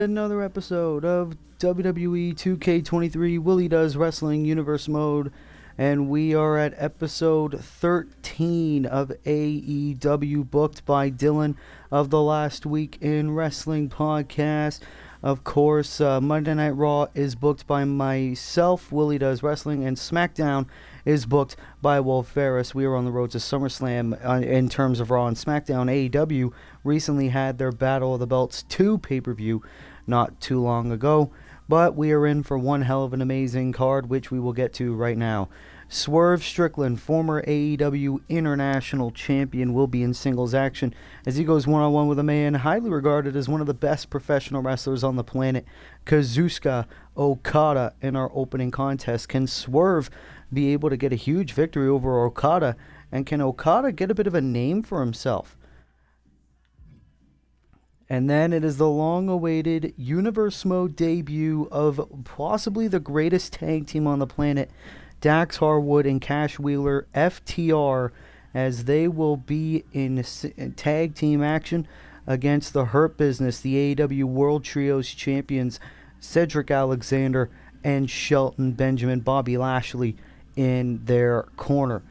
Another episode of WWE 2K23 Willie Does Wrestling Universe Mode, and we are at episode 13 of AEW, booked by Dylan of the Last Week in Wrestling podcast. Of course, Monday Night Raw is booked by myself, Willie Does Wrestling, and SmackDown is booked by Wolf Ferris. We are on the road to SummerSlam in terms of Raw and SmackDown. AEW recently had their Battle of the Belts 2 pay-per-view not too long ago, but we are in for one hell of an amazing card, which we will get to right now. Swerve Strickland, former AEW International Champion, will be in singles action as he goes one-on-one with a man highly regarded as one of the best professional wrestlers on the planet, Kazuchika Okada, in our opening contest. Can Swerve be able to get a huge victory over Okada, and can Okada get a bit of a name for himself? And then it is the long-awaited Universe Mode debut of possibly the greatest tag team on the planet, Dax Harwood and Cash Wheeler, FTR, as they will be in tag team action against the Hurt Business, the AEW World Trios Champions, Cedric Alexander and Shelton Benjamin, Bobby Lashley in their corner.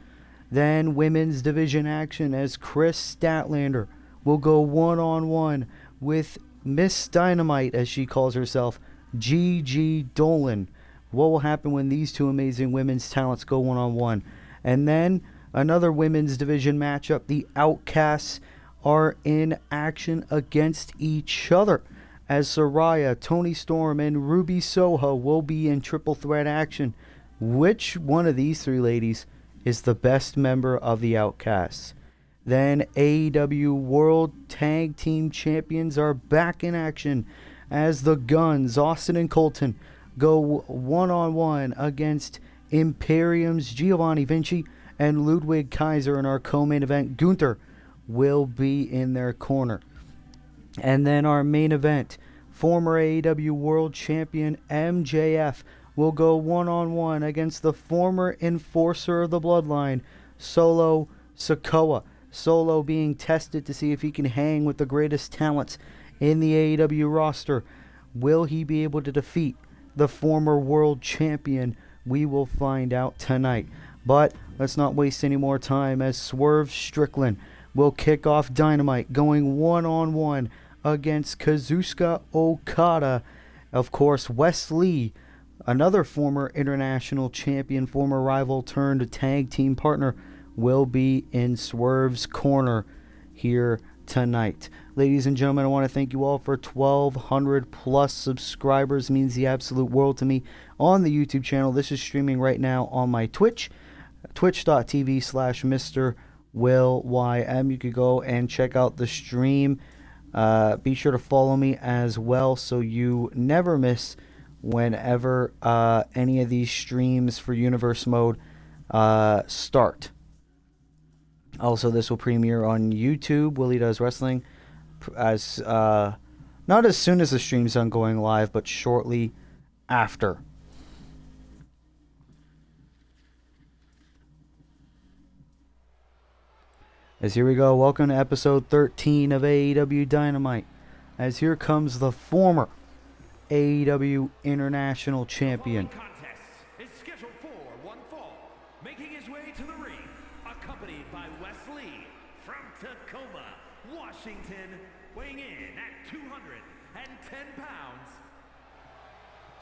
Then women's division action as Chris Statlander will go one-on-one with Miss Dynamite, as she calls herself, Gigi Dolan. What will happen when these two amazing women's talents go one-on-one? And then another women's division matchup. The Outcasts are in action against each other as Saraya, Toni Storm, and Ruby Soho will be in triple threat action. Which one of these three ladies is the best member of the Outcasts? Then AEW World Tag Team Champions are back in action as the Guns, Austin and Colton, go one-on-one against Imperium's Giovanni Vinci and Ludwig Kaiser in our co-main event. Gunther will be in their corner. And then our main event, former AEW World Champion MJF will go one-on-one against the former enforcer of the Bloodline, Solo Sikoa. Solo being tested to see if he can hang with the greatest talents in the AEW roster. Will he be able to defeat the former world champion? We will find out tonight. But let's not waste any more time as Swerve Strickland will kick off Dynamite, going one-on-one against Kazuchika Okada. Of course, Wes Lee, another former international champion, former rival turned tag team partner, will be in Swerve's corner here tonight. Ladies and gentlemen, I want to thank you all for 1,200 plus subscribers. It means the absolute world to me on the YouTube channel. This is streaming right now on my Twitch, twitch.tv/MrWillym. You could go and check out the stream. Be sure to follow me as well so you never miss whenever any of these streams for Universe Mode start. Also, this will premiere on YouTube, Willie Does Wrestling, as not as soon as the stream's done going live, but shortly after. As here we go, welcome to episode 13 of AEW Dynamite. As here comes the former AEW International Champion.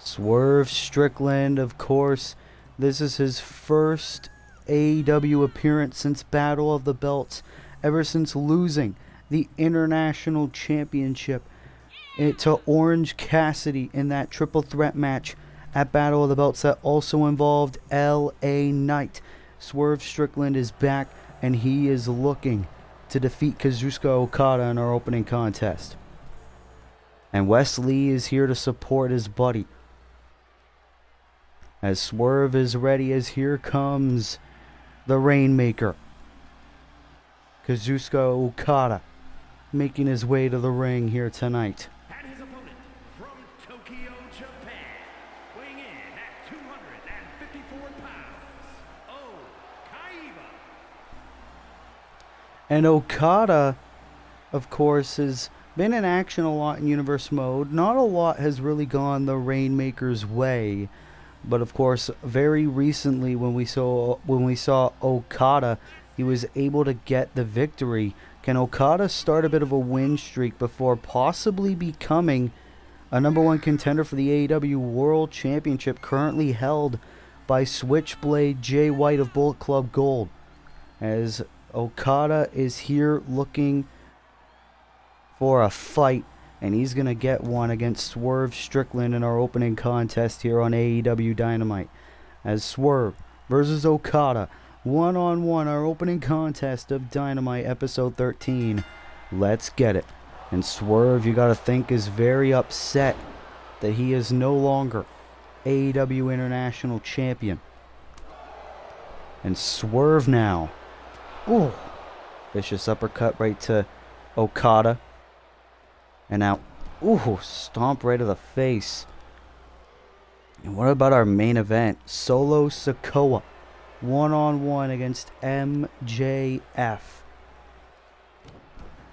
Swerve Strickland, of course. This is his first AEW appearance since Battle of the Belts, ever since losing the International Championship to Orange Cassidy in that triple threat match at Battle of the Belts that also involved LA Knight. Swerve Strickland is back, and he is looking to defeat Kazuchika Okada in our opening contest. And Wes Lee is here to support his buddy. As Swerve is ready, as here comes the Rainmaker, Kazuchika Okada, making his way to the ring here tonight. And his opponent from Tokyo, Japan, weighing in at 254 pounds, And Okada, of course, is been in action a lot in Universe Mode. Not a lot has really gone the Rainmaker's way. But of course, very recently when we saw Okada, he was able to get the victory. Can Okada start a bit of a win streak before possibly becoming a #1 contender for the AEW World Championship, currently held by Switchblade Jay White of Bullet Club Gold? As Okada is here looking for a fight, and he's going to get one against Swerve Strickland in our opening contest here on AEW Dynamite. As Swerve versus Okada, one-on-one, our opening contest of Dynamite episode 13. Let's get it. And Swerve, you got to think, is very upset that he is no longer AEW International Champion. And Swerve now. Ooh. Vicious uppercut right to Okada. And now, ooh, stomp right to the face. And what about our main event? Solo Sikoa, one-on-one against MJF.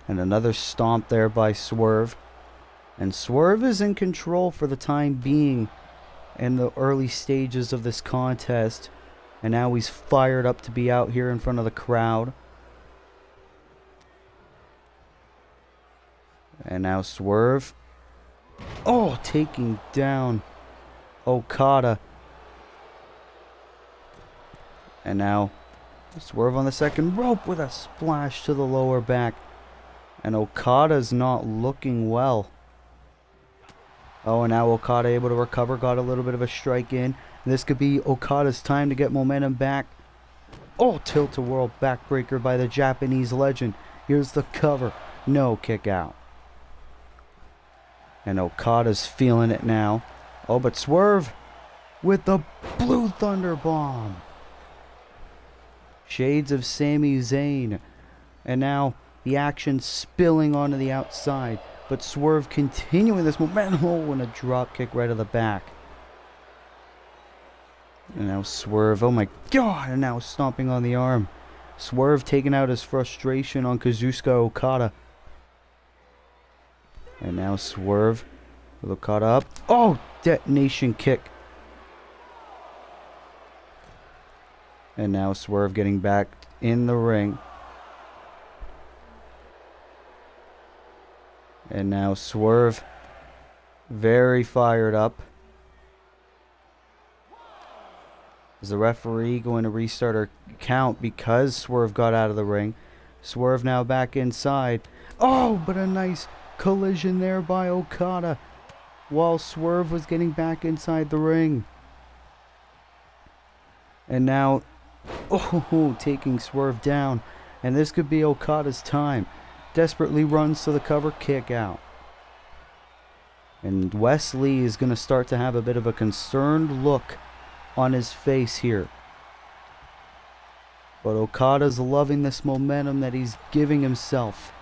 And another stomp there by Swerve. And Swerve is in control for the time being in the early stages of this contest. And now he's fired up to be out here in front of the crowd. And now Swerve. Oh, taking down Okada. And now Swerve on the second rope with a splash to the lower back. And Okada's not looking well. Oh, and now Okada able to recover. Got a little bit of a strike in. This could be Okada's time to get momentum back. Oh, tilt-a-whirl backbreaker by the Japanese legend. Here's the cover. No, kick out. And Okada's feeling it now. Oh, but Swerve with the Blue Thunder Bomb. Shades of Sami Zayn. And now the action spilling onto the outside. But Swerve continuing this momentum. Oh, and a drop kick right to the back. And now Swerve. Oh my God. And now stomping on the arm. Swerve taking out his frustration on Kazuchika Okada. And now Swerve with Okada up. Oh, detonation kick. And now Swerve getting back in the ring. And now Swerve very fired up. Is the referee going to restart our count because Swerve got out of the ring? Swerve now back inside. Oh, but a nice collision there by Okada while Swerve was getting back inside the ring. And now, oh, taking Swerve down. And this could be Okada's time. Desperately runs to the cover, kick out. And Wesley is going to start to have a bit of a concerned look on his face here. But Okada's loving this momentum that he's giving himself.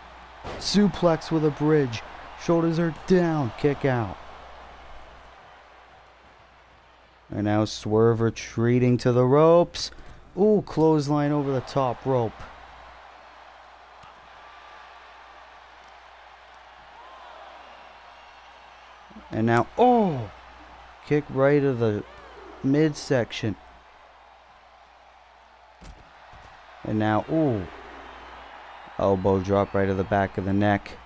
Suplex with a bridge. Shoulders are down. Kick out. And now Swerve retreating to the ropes. Ooh, clothesline over the top rope. And now, oh, kick right to the midsection. And now, ooh, elbow drop right to the back of the neck.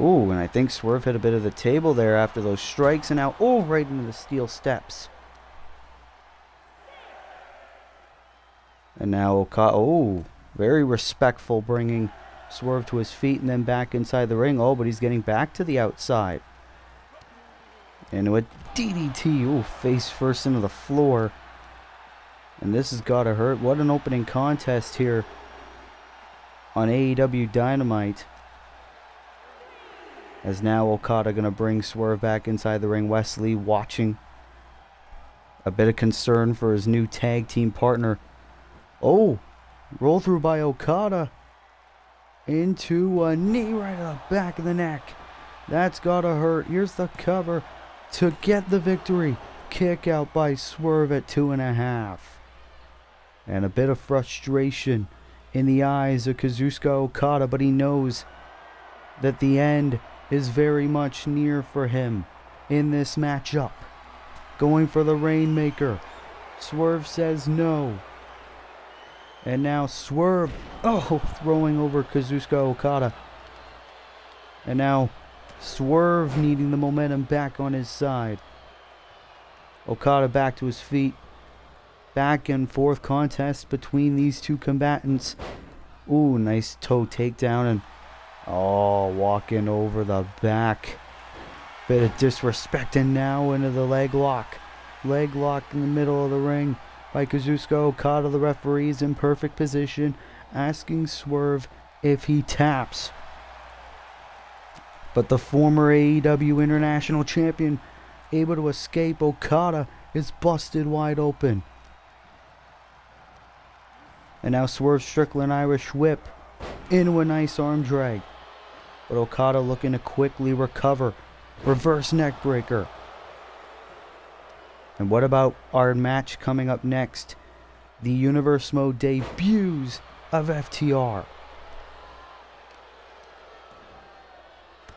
Ooh, and I think Swerve hit a bit of the table there after those strikes. And now, oh, right into the steel steps. And now Okada, oh, very respectful, bringing Swerve to his feet and then back inside the ring. Oh, but he's getting back to the outside. And with DDT, oh, face first into the floor. And this has got to hurt. What an opening contest here on AEW Dynamite. As now Okada going to bring Swerve back inside the ring. Wesley watching. A bit of concern for his new tag team partner. Oh, roll through by Okada. Into a knee right to the back of the neck. That's got to hurt. Here's the cover to get the victory. Kick out by Swerve at 2.5. And a bit of frustration in the eyes of Kazuchika Okada, but he knows that the end is very much near for him in this matchup. Going for the Rainmaker. Swerve says no. And now Swerve, throwing over Kazuchika Okada. And now Swerve needing the momentum back on his side. Okada back to his feet. Back and forth contest between these two combatants. Ooh, nice toe takedown and walking over the back. Bit of disrespect, and now into the leg lock. Leg lock in the middle of the ring by Kazuchika Okada. The referee is in perfect position, asking Swerve if he taps. But the former AEW International Champion able to escape. Okada is busted wide open. And now Swerve Strickland Irish whip into a nice arm drag. But Okada looking to quickly recover. Reverse neck breaker. And what about our match coming up next? The Universe Mode debuts of FTR.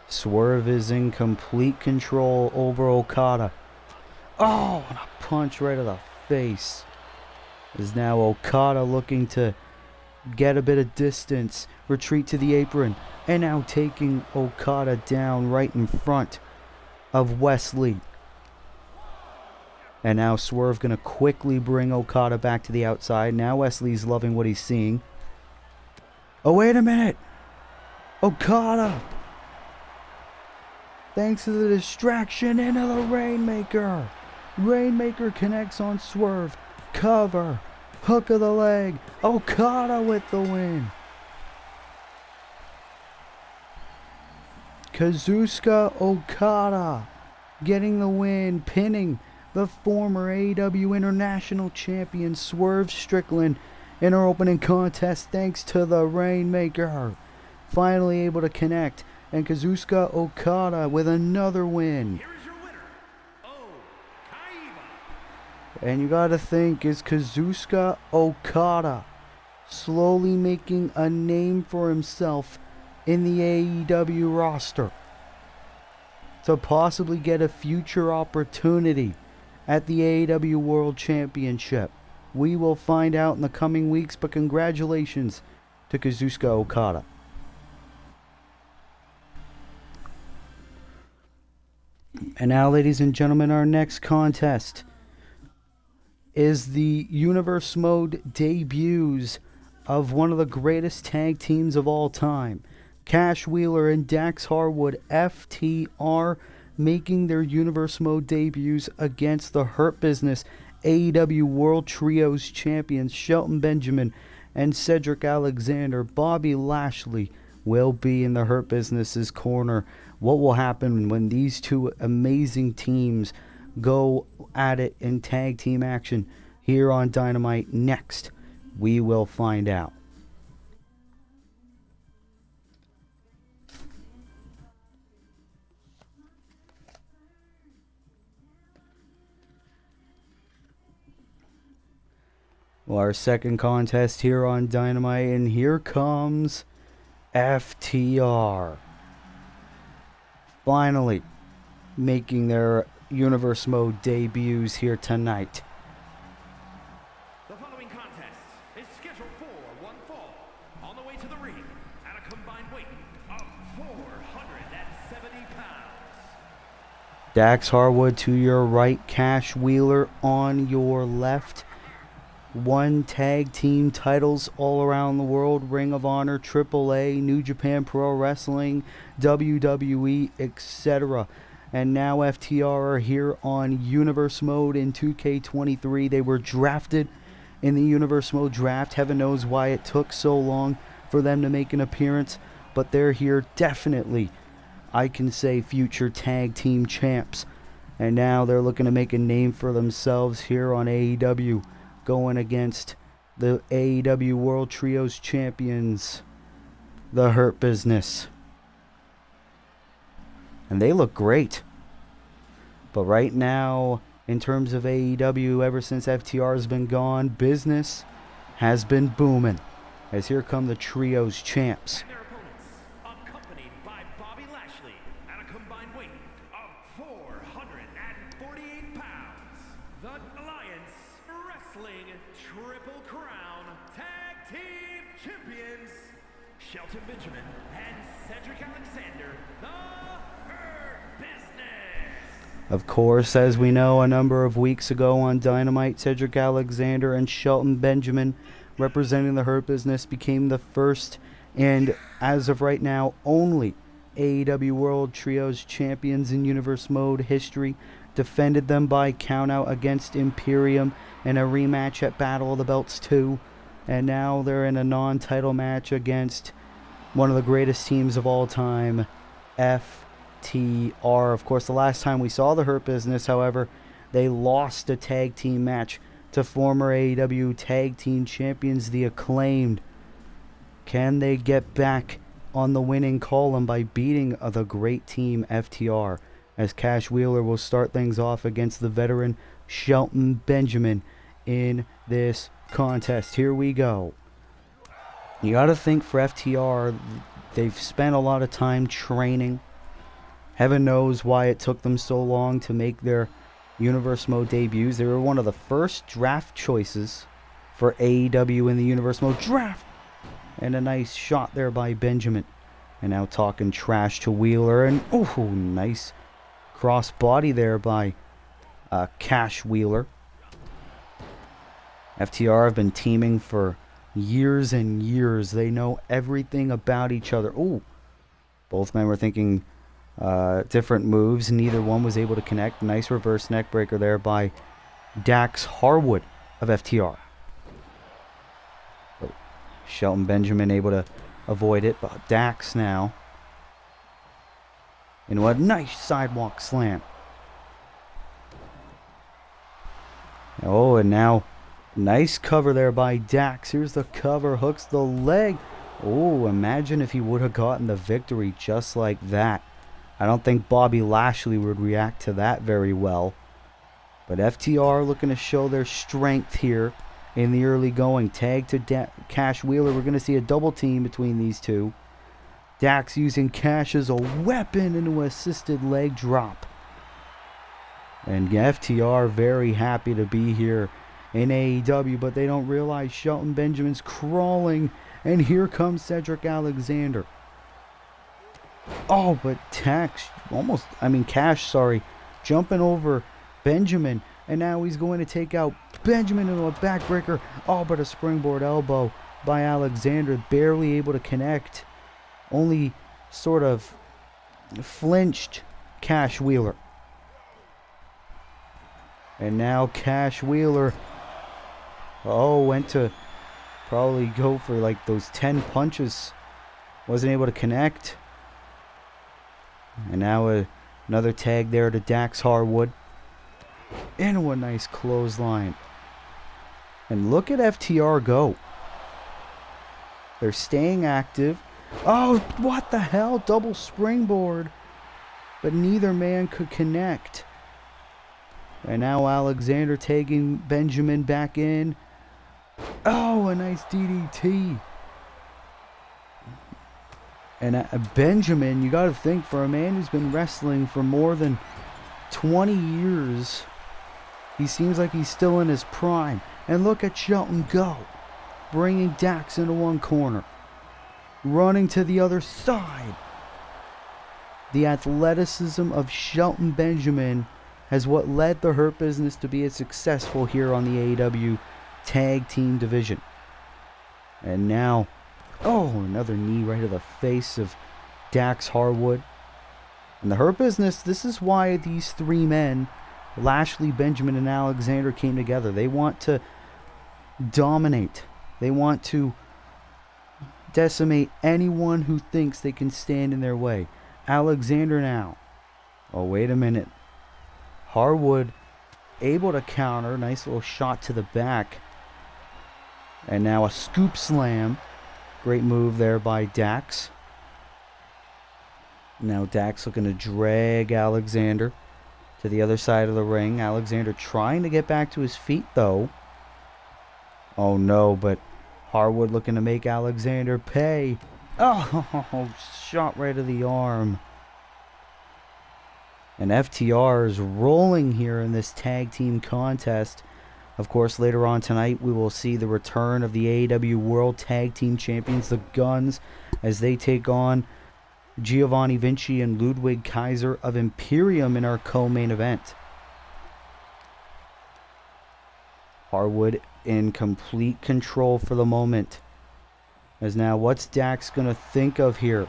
Swerve is in complete control over Okada. And a punch right to the face. Is now Okada looking to get a bit of distance, retreat to the apron, and now taking Okada down right in front of Wesley. And now Swerve gonna quickly bring Okada back to the outside. Now Wesley's loving what he's seeing. Oh, wait a minute! Okada! Thanks to the distraction into the Rainmaker. Rainmaker connects on Swerve. Cover. Hook of the leg. Okada with the win. Kazuchika Okada getting the win, pinning the former AEW International Champion Swerve Strickland in our opening contest thanks to the Rainmaker. Finally able to connect, and Kazuchika Okada with another win. Here is your winner, Kaiba. And you gotta think, is Kazuchika Okada slowly making a name for himself in the AEW roster to possibly get a future opportunity at the AEW World Championship? We will find out in the coming weeks, but congratulations to Kazuchika Okada. And now, ladies and gentlemen, our next contest is the Universe Mode debuts of one of the greatest tag teams of all time. Cash Wheeler and Dax Harwood, FTR, making their Universe Mode debuts against the Hurt Business AEW World Trios champions Shelton Benjamin and Cedric Alexander. Bobby Lashley will be in the Hurt Business's corner. What will happen when these two amazing teams go at it in tag team action here on Dynamite next? We will find out. Well, our second contest here on Dynamite, and here comes FTR. Finally making their Universe Mode debuts here tonight. The following contest is scheduled for one fall. On the way to the ring at a combined weight of 470 pounds. Dax Harwood to your right, Cash Wheeler on your left. Won tag team titles all around the world: Ring of Honor, AAA, New Japan Pro Wrestling, WWE, etc. And now FTR are here on Universe Mode in 2K23. They were drafted in the Universe Mode draft. Heaven knows why it took so long for them to make an appearance, but they're here definitely, I can say, future tag team champs. And now they're looking to make a name for themselves here on AEW, going against the AEW World Trios champions, the Hurt Business. And they look great. But right now, in terms of AEW, ever since FTR has been gone, business has been booming. as here come the Trios champs. And their opponents, accompanied by Bobby Lashley at a combined weight of 448 pounds, the Alliance Wrestling Triple Crown Tag Team Champions, Shelton Benjamin and Cedric Alexander, the Hurt Business. Of course, as we know, a number of weeks ago on Dynamite, Cedric Alexander and Shelton Benjamin, representing the Hurt Business, became the first and, as of right now, only AEW World Trios champions in Universe Mode history. Defended them by countout against Imperium in a rematch at Battle of the Belts 2. And now they're in a non-title match against one of the greatest teams of all time, FTR. Of course, the last time we saw the Hurt Business, however, they lost a tag team match to former AEW Tag Team Champions, the Acclaimed. Can they get back on the winning column by beating the great team FTR? As Cash Wheeler will start things off against the veteran Shelton Benjamin in this contest. Here we go. You got to think for FTR, they've spent a lot of time training. Heaven knows why it took them so long to make their Universe Mode debuts. They were one of the first draft choices for AEW in the Universe Mode draft. And a nice shot there by Benjamin. And now talking trash to Wheeler. And oh, nice cross body there by Cash Wheeler. FTR have been teaming for years and years. They know everything about each other. Oh, both men were thinking different moves. Neither one was able to connect. Nice reverse neck breaker there by Dax Harwood of FTR. Oh, Shelton Benjamin able to avoid it, but Dax now. And what nice sidewalk slam. Oh, and now nice cover there by Dax. Here's the cover, hooks the leg. Oh, imagine if he would have gotten the victory just like that. I don't think Bobby Lashley would react to that very well. But FTR looking to show their strength here in the early going. Tag to Cash Wheeler. We're going to see a double team between these two. Dax using Cash as a weapon into an assisted leg drop. And FTR very happy to be here in AEW, but they don't realize Shelton Benjamin's crawling. And here comes Cedric Alexander. Oh, but Cash, jumping over Benjamin. And now he's going to take out Benjamin into a backbreaker. Oh, but a springboard elbow by Alexander, barely able to connect. Only sort of flinched Cash Wheeler. And now Cash Wheeler, went to probably go for like those 10 punches. Wasn't able to connect. And now another tag there to Dax Harwood. Into a nice clothesline. And look at FTR go. They're staying active. Oh, what the hell? Double springboard. But neither man could connect. And now Alexander taking Benjamin back in. Oh, a nice DDT. And Benjamin, you got to think, for a man who's been wrestling for more than 20 years, he seems like he's still in his prime. And look at Shelton go. Bringing Dax into one corner. Running to the other side. The athleticism of Shelton Benjamin has what led the Hurt Business to be as successful here on the AEW Tag Team Division. And now, another knee right to the face of Dax Harwood. And the Hurt Business, this is why these three men, Lashley, Benjamin, and Alexander, came together. They want to dominate. They want to decimate anyone who thinks they can stand in their way. Alexander now. Oh, wait a minute. Harwood able to counter. Nice little shot to the back. And now a scoop slam. Great move there by Dax. Now Dax looking to drag Alexander to the other side of the ring. Alexander trying to get back to his feet though. Oh no, but Harwood looking to make Alexander pay. Oh, shot right to the arm. And FTR is rolling here in this tag team contest. Of course, later on tonight, we will see the return of the AEW World Tag Team Champions, the Guns, as they take on Giovanni Vinci and Ludwig Kaiser of Imperium in our co-main event. Harwood in complete control for the moment. As now, what's Dax going to think of here?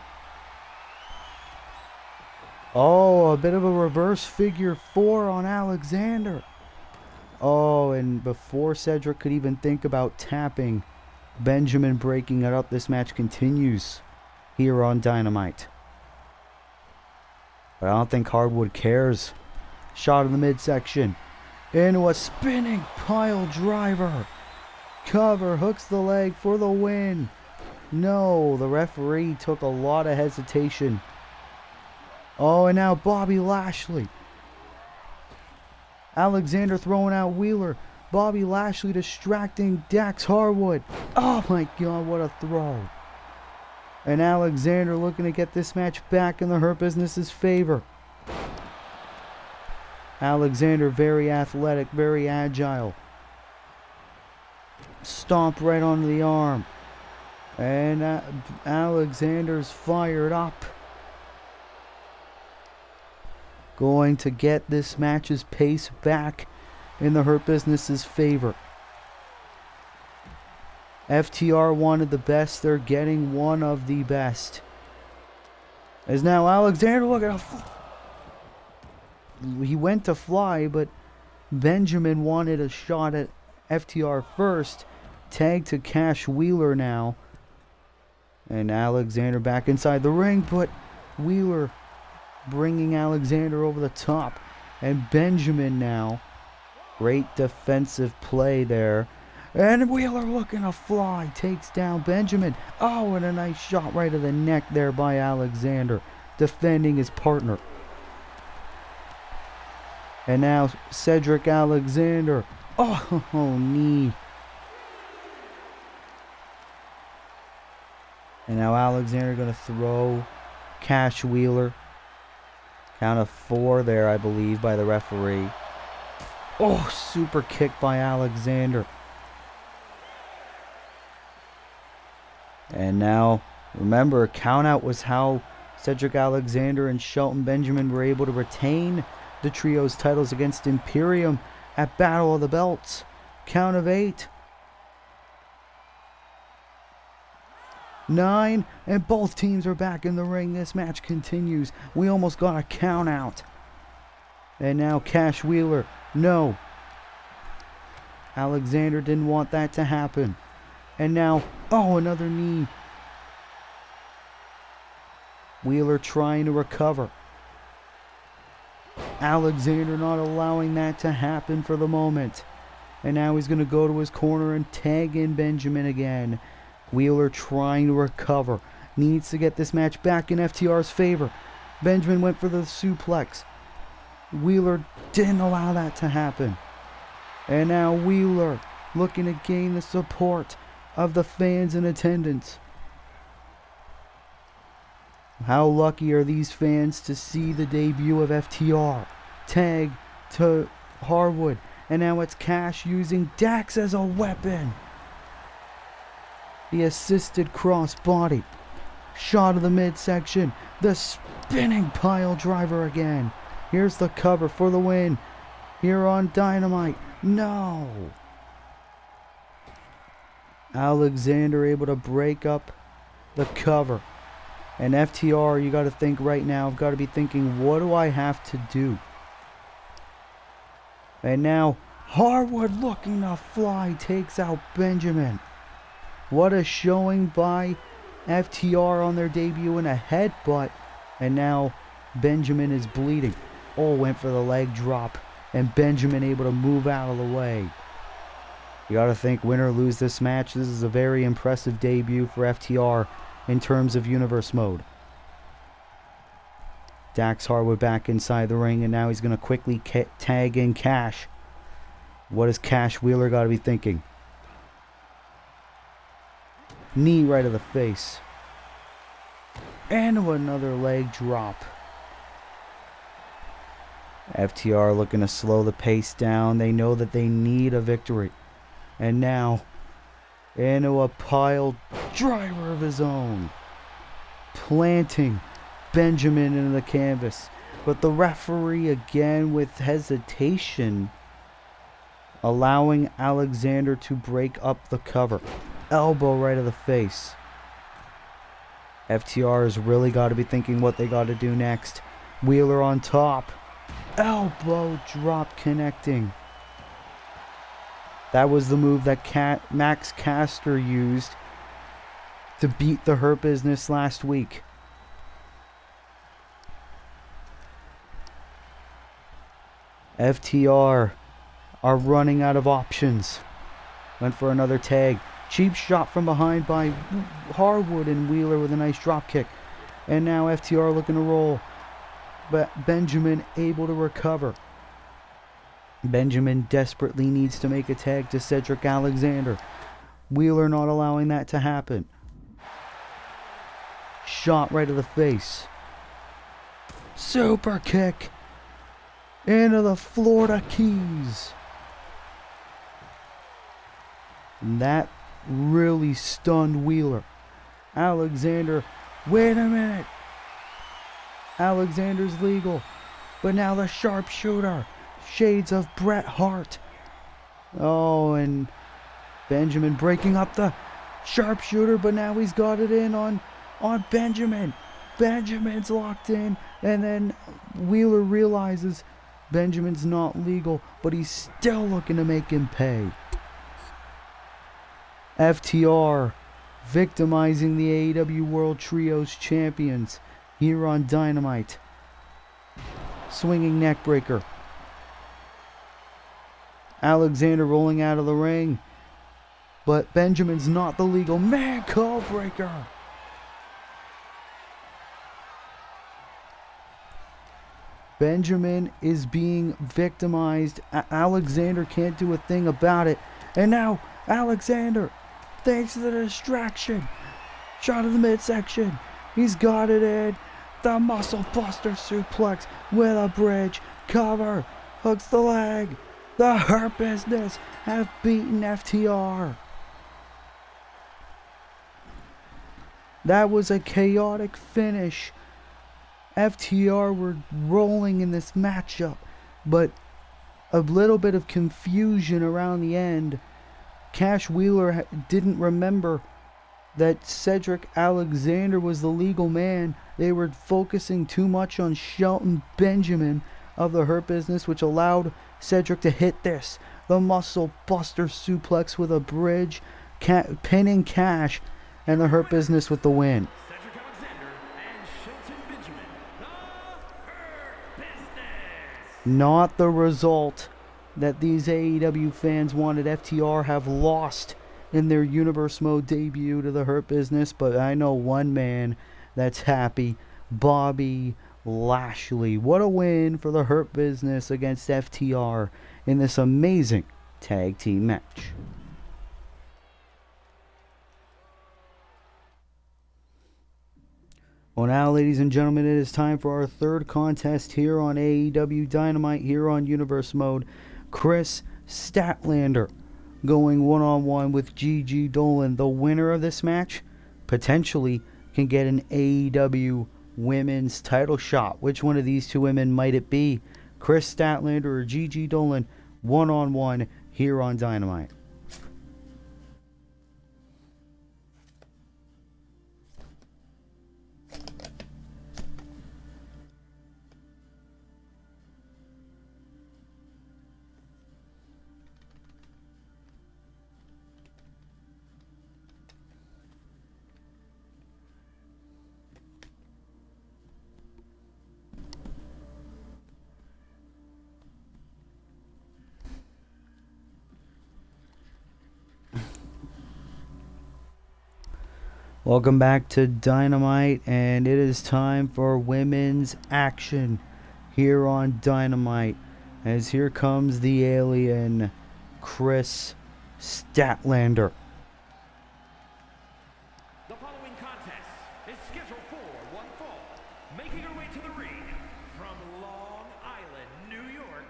Oh, a bit of a reverse figure 4 on Alexander. Oh, and before Cedric could even think about tapping, Benjamin breaking it up. This match continues here on Dynamite. But I don't think Harwood cares. Shot in the midsection. Into a spinning pile driver. Cover, hooks the leg for the win. No, the referee took a lot of hesitation. Oh, and now Bobby Lashley. Alexander throwing out Wheeler. Bobby Lashley distracting Dax Harwood. Oh my God, what a throw. And Alexander looking to get this match back in the Hurt Business's favor. Alexander very athletic, very agile. Stomp right onto the arm. And Alexander's fired up. Going to get this match's pace back in the Hurt Business's favor. FTR wanted the best. They're getting one of the best. As now Alexander, look at he went to fly, but Benjamin wanted a shot at FTR first. Tag to Cash Wheeler now. And Alexander back inside the ring, but Wheeler bringing Alexander over the top. And Benjamin now. Great defensive play there. And Wheeler looking to fly. Takes down Benjamin. Oh, and a nice shot right to the neck there by Alexander. Defending his partner. And now Cedric Alexander. Oh, knee. And now Alexander going to throw Cash Wheeler. Count of 4 there, I believe, by the referee. Oh, super kick by Alexander. And now, remember, countout was how Cedric Alexander and Shelton Benjamin were able to retain the trio's titles against Imperium at Battle of the Belts. Count of 8. 9, and both teams are back in the ring. This match continues. We almost got a count out. And now Cash Wheeler. No. Alexander didn't want that to happen. And now, oh, another knee. Wheeler trying to recover. Alexander not allowing that to happen for the moment. And now he's going to go to his corner and tag in Benjamin again. Wheeler trying to recover. Needs to get this match back in FTR's favor. Benjamin went for the suplex. Wheeler didn't allow that to happen. And now Wheeler looking to gain the support of the fans in attendance. How lucky are these fans to see the debut of FTR. Tag to Harwood. And now it's Cash using Dax as a weapon. The assisted crossbody. Shot of the midsection. The spinning pile driver again. Here's the cover for the win. Here on Dynamite. No. Alexander able to break up the cover. And FTR, you got to think right now, I've got to be thinking, what do I have to do? And now Harwood looking to fly takes out Benjamin. What a showing by FTR on their debut in a headbutt. And now Benjamin is bleeding. Oh, went for the leg drop. And Benjamin able to move out of the way. You got to think, win or lose this match, this is a very impressive debut for FTR in terms of universe mode. Dax Harwood back inside the ring, and now he's going to quickly tag in Cash. What does Cash Wheeler got to be thinking? Knee right to the face. And another leg drop. FTR looking to slow the pace down. They know that they need a victory. And now, into a pile driver of his own. Planting Benjamin into the canvas. But the referee again with hesitation, allowing Alexander to break up the cover. Elbow right to the face. FTR has really got to be thinking what they got to do next. Wheeler on top. Elbow drop connecting. That was the move that Max Caster used to beat the Hurt Business last week. FTR are running out of options. Went for another tag. Cheap shot from behind by Harwood, and Wheeler with a nice drop kick. And now FTR looking to roll. But Benjamin able to recover. Benjamin desperately needs to make a tag to Cedric Alexander. Wheeler not allowing that to happen. Shot right to the face. Super kick into the Florida Keys. And that really stunned Wheeler. Alexander, wait a minute. Alexander's legal. But now the sharpshooter. Shades of Bret Hart. Oh, and Benjamin breaking up the sharpshooter, but now he's got it in on Benjamin. Benjamin's locked in, and then Wheeler realizes Benjamin's not legal, but he's still looking to make him pay. FTR victimizing the AEW World Trios champions here on Dynamite. Swinging neckbreaker. Alexander rolling out of the ring, but Benjamin's not the legal man. Call breaker. Benjamin is being victimized. Alexander can't do a thing about it. And now Alexander, thanks to the distraction, shot of the midsection. He's got it in. The muscle buster suplex with a bridge cover. Hooks the leg. The Hurt Business have beaten FTR. That was a chaotic finish. FTR were rolling in this matchup, but a little bit of confusion around the end. Cash Wheeler didn't remember that Cedric Alexander was the legal man. They were focusing too much on Shelton Benjamin of the Hurt Business, which allowed Cedric to hit this. The muscle buster suplex with a bridge, pinning Cash, and the Hurt Business with the win. Cedric Alexander and Shelton Benjamin, the Hurt Business. Not the result that these AEW fans wanted. FTR have lost in their Universe Mode debut to the Hurt Business, but I know one man that's happy. Bobby Lashley. What a win for the Hurt Business against FTR in this amazing tag team match. Well, now, ladies and gentlemen, it is time for our third contest here on AEW Dynamite, here on Universe Mode. Chris Statlander going one-on-one with Gigi Dolan. The winner of this match potentially can get an AEW women's title shot. Which one of these two women might it be? Chris Statlander or Gigi Dolan, one-on-one here on Dynamite. Welcome back to Dynamite, and it is time for women's action here on Dynamite, as here comes the alien, Chris Statlander. ring, from Long Island, New York,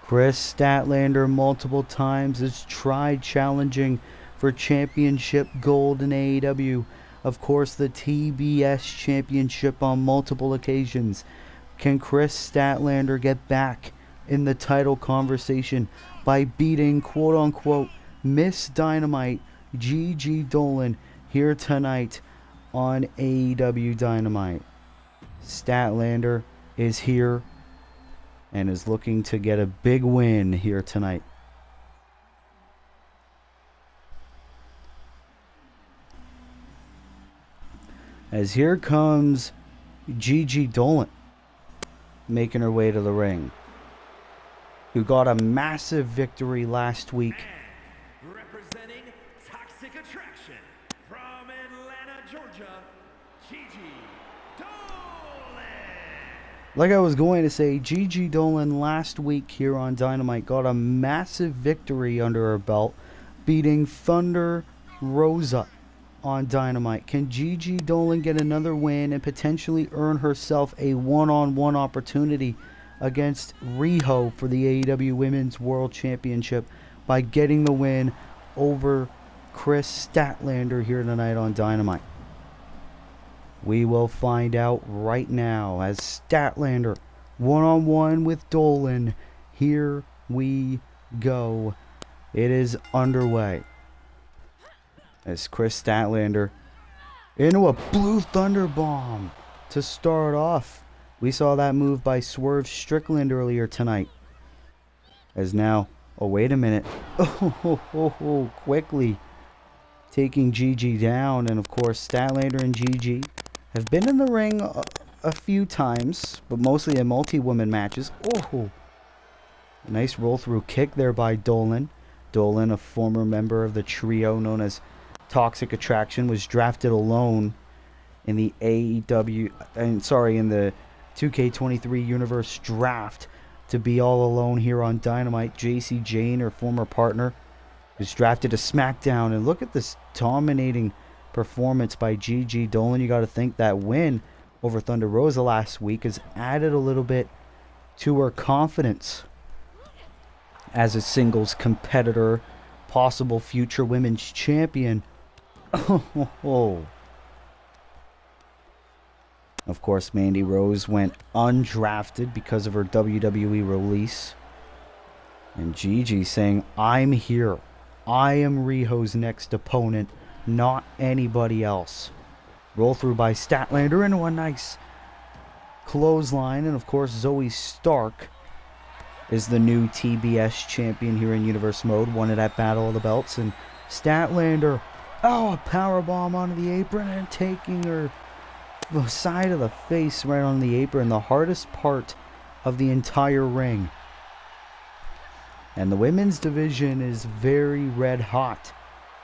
Chris Statlander multiple times has tried challenging for championship gold in AEW. Of course, the TBS championship on multiple occasions. Can Chris Statlander get back in the title conversation by beating quote-unquote Miss Dynamite Gigi Dolan here tonight on AEW Dynamite? Statlander is here and is looking to get a big win here tonight. As here comes Gigi Dolan making her way to the ring, who got a massive victory last week. And representing Toxic Attraction from Atlanta, Georgia, Gigi Dolan. Like I was going to say, Gigi Dolan last week here on Dynamite got a massive victory under her belt, beating Thunder Rosa on Dynamite. Can Gigi Dolan get another win and potentially earn herself a one-on-one opportunity against Riho for the AEW Women's World Championship by getting the win over Chris Statlander here tonight on Dynamite? We will find out right now as Statlander one-on-one with Dolan. Here we go. It is underway. As Chris Statlander into a Blue Thunder Bomb to start off. We saw that move by Swerve Strickland earlier tonight. As now, oh wait a minute. Quickly taking Gigi down. And of course Statlander and Gigi have been in the ring a few times, but mostly in multi-woman matches. A nice roll-through kick there by Dolan. Dolan, a former member of the trio known as Toxic Attraction, was drafted alone in the in the 2K23 Universe draft to be all alone here on Dynamite. JC Jane, her former partner, was drafted to SmackDown. And look at this dominating performance by Gigi Dolan. You got to think that win over Thunder Rosa last week has added a little bit to her confidence as a singles competitor, possible future women's champion. Of course, Mandy Rose went undrafted because of her WWE release. And Gigi saying, I'm here. I am Riho's next opponent, not anybody else. Roll through by Statlander into a nice clothesline. And of course, Zoe Stark is the new TBS champion here in Universe Mode. Won it at Battle of the Belts. And Statlander, a powerbomb onto the apron and taking her the side of the face right on the apron. The hardest part of the entire ring. And the women's division is very red hot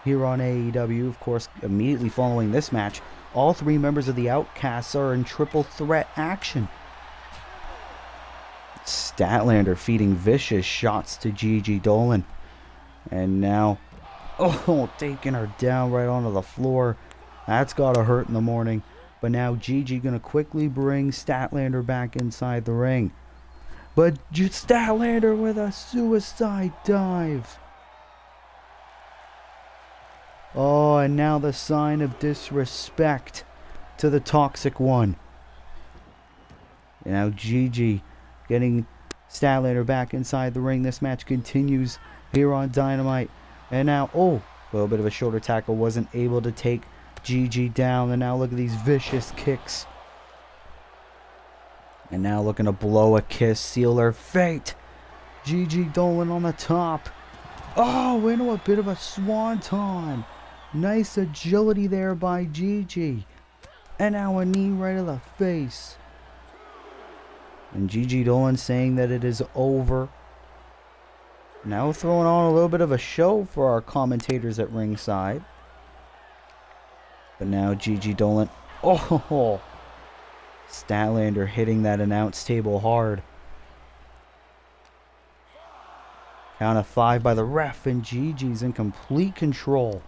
here on AEW. Of course, immediately following this match, all three members of the Outcasts are in triple threat action. Statlander feeding vicious shots to Gigi Dolan. And now, taking her down right onto the floor. That's gotta hurt in the morning. But now Gigi gonna quickly bring Statlander back inside the ring. But Statlander with a suicide dive. And now the sign of disrespect to the Toxic One. And now Gigi getting Statlander back inside the ring. This match continues here on Dynamite. And now, a little bit of a shoulder tackle. Wasn't able to take Gigi down. And now look at these vicious kicks. And now looking to blow a kiss, seal her fate. Gigi Dolan on the top. Into a bit of a swanton. Nice agility there by Gigi. And now a knee right to the face. And Gigi Dolan saying that it is over. Now throwing on a little bit of a show for our commentators at ringside. But now Gigi Dolan. Statlander hitting that announce table hard. Count of 5 by the ref, and Gigi's in complete control.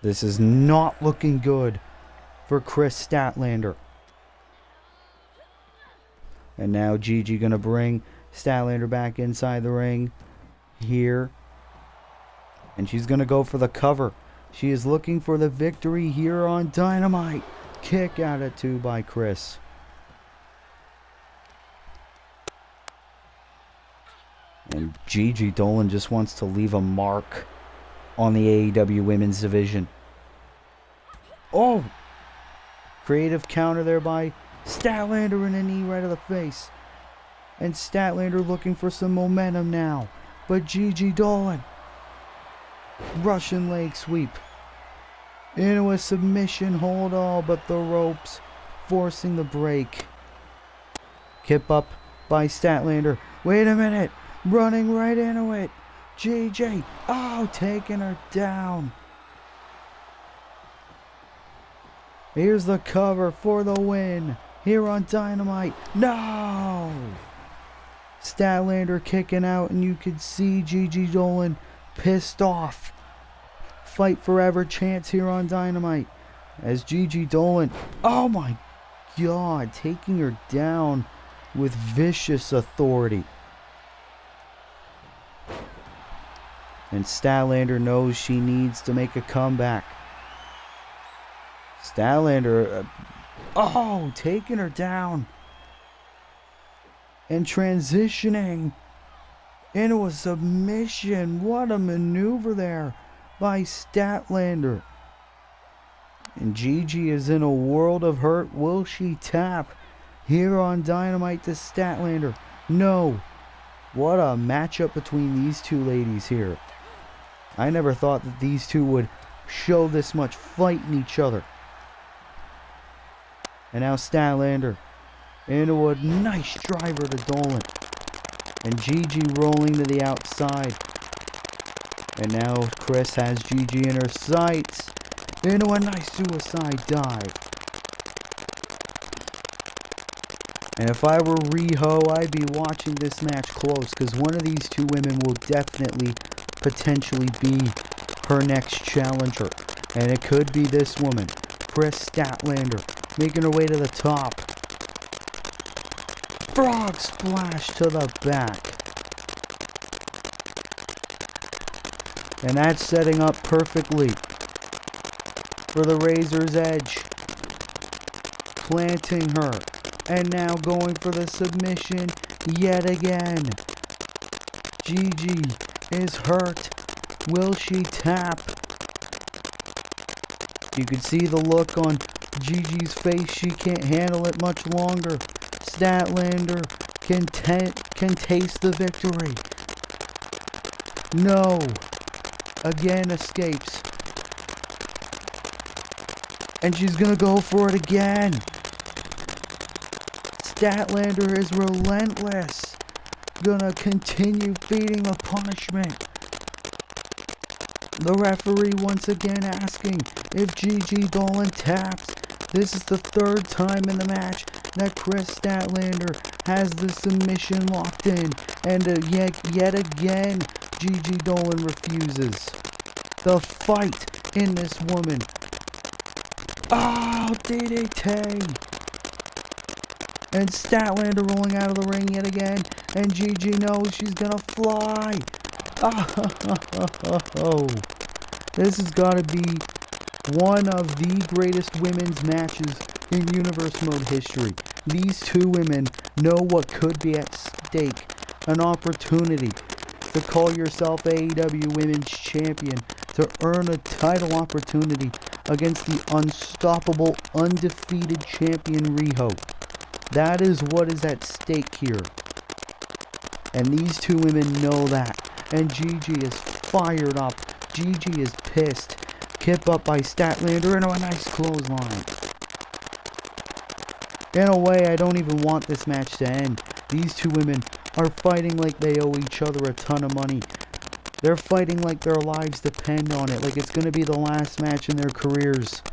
This is not looking good for Chris Statlander. And now Gigi gonna bring Statlander back inside the ring here. And she's gonna go for the cover. She is looking for the victory here on Dynamite. Kick out at 2 by Chris. And Gigi Dolan just wants to leave a mark on the AEW Women's Division. Oh! Creative counter there by Statlander, and a knee right to the face. And Statlander looking for some momentum now. But Gigi Dolan. Russian leg sweep. Into a submission hold all but the ropes. Forcing the break. Kip up by Statlander. Wait a minute. Running right into it. Gigi. Oh, taking her down. Here's the cover for the win. Here on Dynamite. No! Statlander kicking out, and you can see Gigi Dolan pissed off. Fight forever chance here on Dynamite. As Gigi Dolan, oh my God, taking her down with vicious authority. And Statlander knows she needs to make a comeback. Statlander, taking her down. And transitioning into a submission. What a maneuver there by Statlander. And Gigi is in a world of hurt. Will she tap here on Dynamite to Statlander? No. What a matchup between these two ladies here. I never thought that these two would show this much fight in each other. And now Statlander into a nice driver to Dolan. And Gigi rolling to the outside. And now Chris has Gigi in her sights. Into a nice suicide dive. And if I were Riho, I'd be watching this match close, because one of these two women will definitely potentially be her next challenger. And it could be this woman, Chris Statlander, making her way to the top. Frog splash to the back. And that's setting up perfectly for the Razor's Edge. Planting her. And now going for the submission yet again. Gigi is hurt. Will she tap? You can see the look on Gigi's face. She can't handle it much longer. Statlander can taste the victory. No. Again escapes. And she's gonna go for it again. Statlander is relentless. Gonna continue feeding the punishment. The referee once again asking if Gigi Dolan taps. This is the third time in the match that Chris Statlander has the submission locked in. And yet again, Gigi Dolan refuses. The fight in this woman. Oh, DDT. And Statlander rolling out of the ring yet again. And Gigi knows she's gonna fly. Oh, this has got to be one of the greatest women's matches in Universe Mode history. These two women know what could be at stake. An opportunity to call yourself AEW Women's Champion, to earn a title opportunity against the unstoppable, undefeated champion Riho. That is what is at stake here. And these two women know that. And Gigi is fired up. Gigi is pissed. Kip up by Statlander into a nice clothesline. In a way, I don't even want this match to end. These two women are fighting like they owe each other a ton of money. They're fighting like their lives depend on it, like it's going to be the last match in their careers.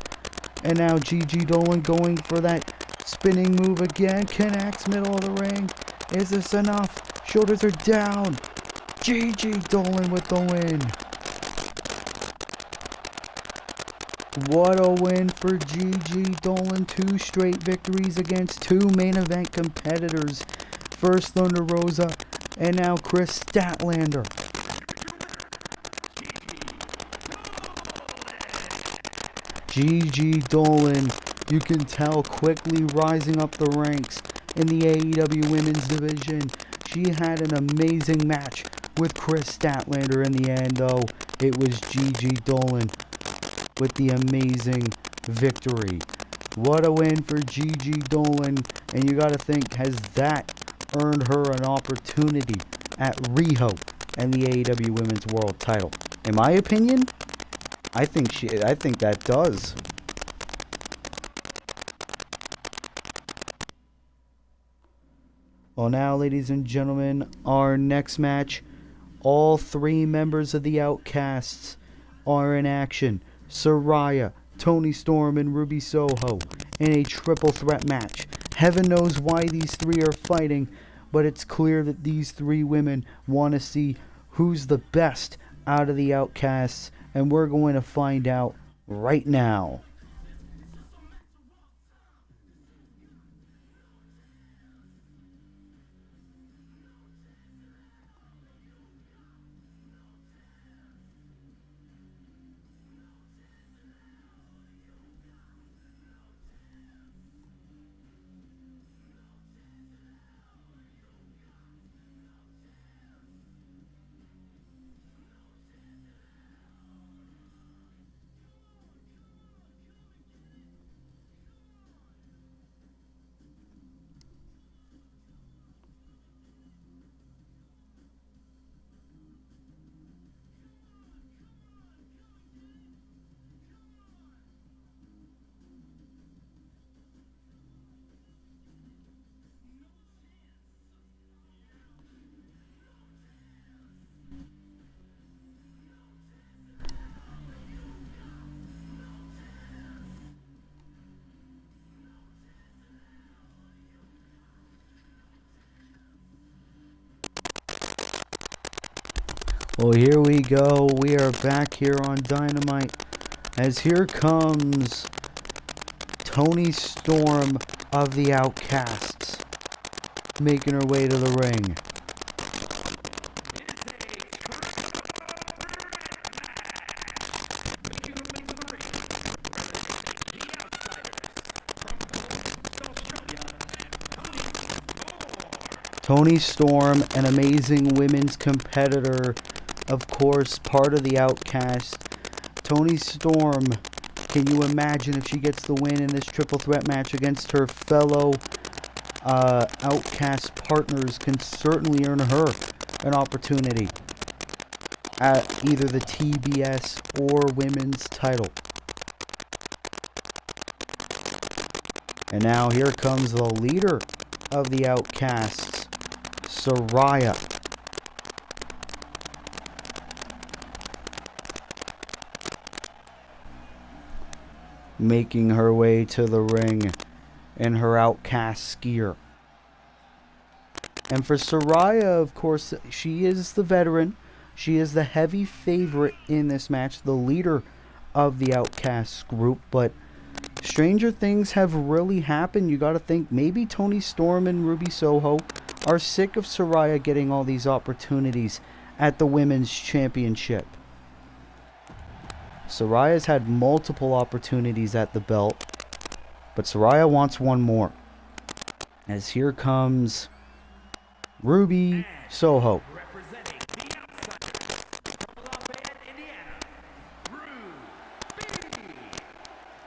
And now Gigi Dolan going for that spinning move again. Connects middle of the ring. Is this enough? Shoulders are down. Gigi Dolan with the win. What a win for Gigi Dolan. 2 straight victories against 2 main event competitors. First Thunder Rosa and now Chris Statlander. Gigi Dolan, you can tell, quickly rising up the ranks in the AEW Women's Division. She had an amazing match with Chris Statlander. In the end, though, it was Gigi Dolan with the amazing victory. What a win for Gigi Dolan, and you gotta think, has that earned her an opportunity at Riho and the AEW Women's World title? In my opinion, I think that does. Well, now, ladies and gentlemen, our next match, all 3 members of the Outcasts are in action. Saraya, Toni Storm, and Ruby Soho in a triple threat match. Heaven knows why these 3 are fighting, but it's clear that these 3 women want to see who's the best out of the Outcasts, and we're going to find out right now. Well, here we go. We are back here on Dynamite, as here comes Toni Storm of the Outcasts, making her way to the ring. Toni Storm, an amazing women's competitor, of course, part of the Outcast. Toni Storm, can you imagine if she gets the win in this triple threat match against her fellow Outcast partners, can certainly earn her an opportunity at either the TBS or women's title. And now here comes the leader of the Outcasts, Saraya. Making her way to the ring in her Outcast skier. And for Saraya, of course, she is the veteran. She is the heavy favorite in this match, the leader of the Outcast group. But stranger things have really happened. You got to think maybe Toni Storm and Ruby Soho are sick of Saraya getting all these opportunities at the Women's Championship. Saraya's had multiple opportunities at the belt, but Saraya wants one more. As here comes Ruby Soho. Representing the Outsiders from Lafayette, Indiana,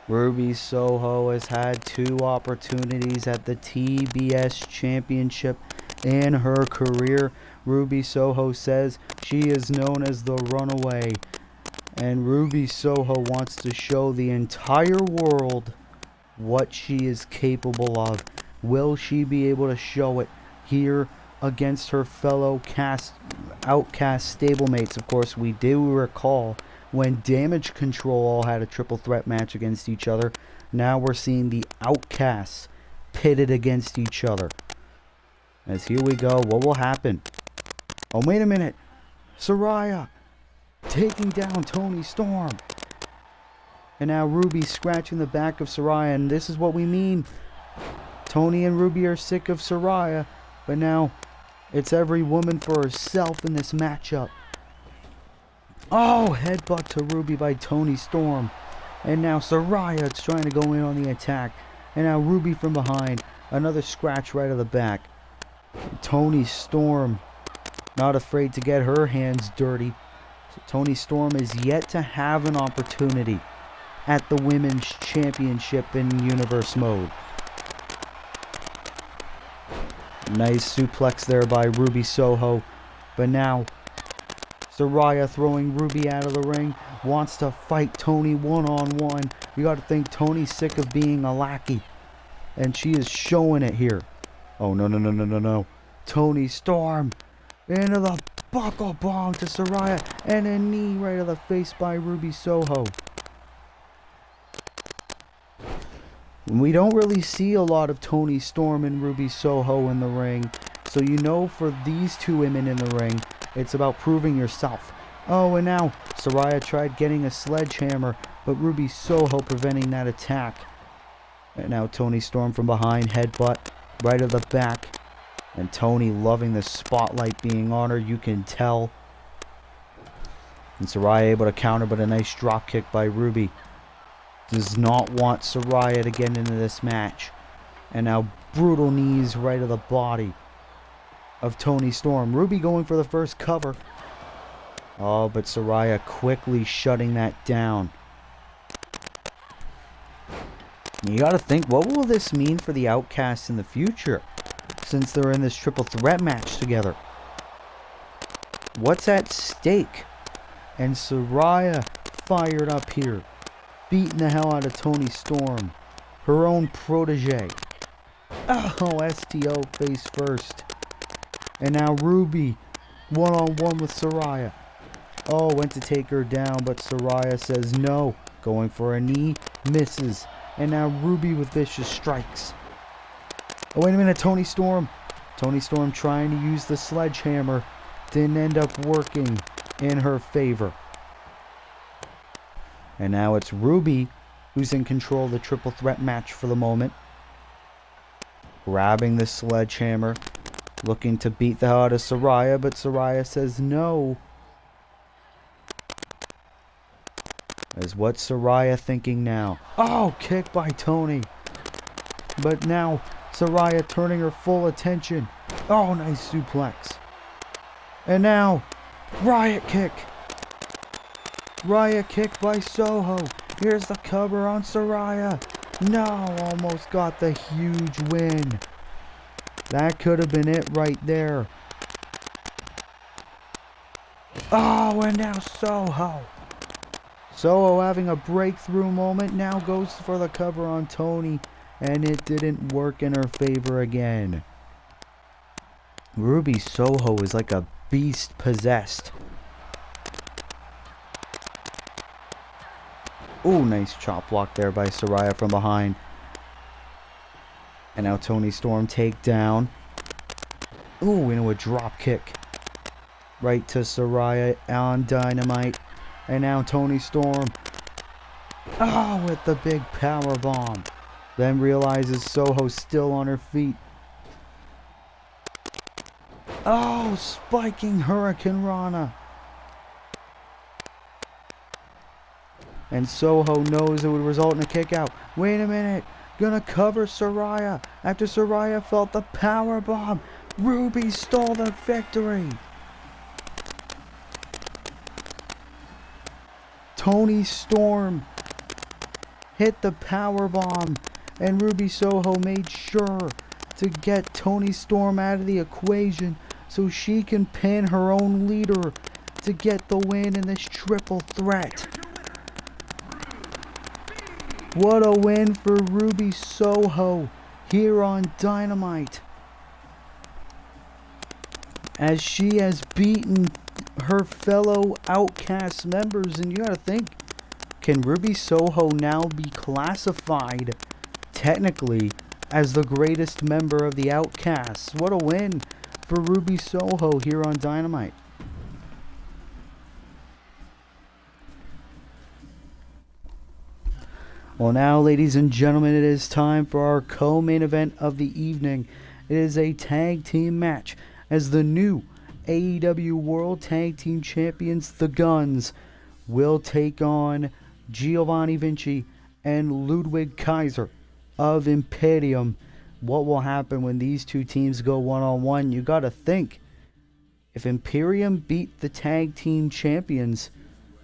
Ruby Soho has had 2 opportunities at the TBS Championship in her career. Ruby Soho says she is known as the Runaway, and Ruby Soho wants to show the entire world what she is capable of. Will she be able to show it here against her fellow Outcast stablemates? Of course, we do recall when Damage Control all had a triple threat match against each other. Now we're seeing the Outcasts pitted against each other. As here we go, what will happen? Oh, wait a minute. Saraya taking down Toni Storm. And now Ruby scratching the back of Saraya, and this is what we mean. Tony and Ruby are sick of Saraya, but now it's every woman for herself in this matchup. Oh, headbutt to Ruby by Toni Storm. And now Saraya is trying to go in on the attack. And now Ruby from behind. Another scratch right of the back. Toni Storm not afraid to get her hands dirty. So Toni Storm is yet to have an opportunity at the Women's Championship in Universe Mode. Nice suplex there by Ruby Soho. But now Saraya throwing Ruby out of the ring. Wants to fight Toni one-on-one. You got to think Toni's sick of being a lackey. And she is showing it here. Oh, no. Toni Storm into the buckle bomb to Saraya. And a knee right to the face by Ruby Soho. We don't really see a lot of Toni Storm and Ruby Soho in the ring. So you know for these two women in the ring, it's about proving yourself. Oh, and now Saraya tried getting a sledgehammer, but Ruby Soho preventing that attack. And now Toni Storm from behind, headbutt right of the back. And Toni loving the spotlight being on her, you can tell. And Saraya able to counter, but a nice drop kick by Ruby. Does not want Saraya to get into this match. And now brutal knees right of the body of Toni Storm. Ruby going for the first cover. Oh, but Saraya quickly shutting that down. You gotta think, what will this mean for the Outcasts in the future? Since they're in this triple threat match together. What's at stake? And Saraya fired up here. Beating the hell out of Toni Storm. Her own protege. Oh, STO face first. And now Ruby one-on-one with Saraya. Oh, went to take her down, but Saraya says no. Going for a knee, misses. And now Ruby with vicious strikes. Oh, wait a minute, Toni Storm. Toni Storm trying to use the sledgehammer. Didn't end up working in her favor. And now it's Ruby who's in control of the triple threat match for the moment. Grabbing the sledgehammer. Looking to beat the hell out of Saraya, but Saraya says no. Is what Saraya thinking now? Oh, kick by Toni. But now Saraya turning her full attention. Oh, nice suplex. And now Riot kick. Riot kick by Soho. Here's the cover on Saraya. No, almost got the huge win. That could have been it right there. Oh, and now Soho. Soho having a breakthrough moment. Now goes for the cover on Toni. And it didn't work in her favor again. Ruby Soho is like a beast possessed. Oh, nice chop block there by Saraya from behind. And now Toni Storm takedown. Ooh, into a drop kick. Right to Saraya on Dynamite. And now Toni Storm. Oh, with the big power bomb. Then realizes Soho's still on her feet. Oh, spiking Hurricane Rana. And Soho knows it would result in a kick out. Wait a minute. Gonna cover Saraya. After Saraya felt the power bomb. Ruby stole the victory. Toni Storm hit the power bomb. And Ruby Soho made sure to get Toni Storm out of the equation so she can pin her own leader to get the win in this triple threat. What a win for Ruby Soho here on Dynamite, as she has beaten her fellow Outcast members. And you gotta think, can Ruby Soho now be classified technically as the greatest member of the Outcasts? What a win for Ruby Soho here on Dynamite. Well, now, ladies and gentlemen, it is time for our co-main event of the evening. It is a tag team match as the new AEW World Tag Team Champions, the Guns, will take on Giovanni Vinci and Ludwig Kaiser of Imperium. What will happen when these two teams go one-on-one? You gotta think. If Imperium beat the tag team champions,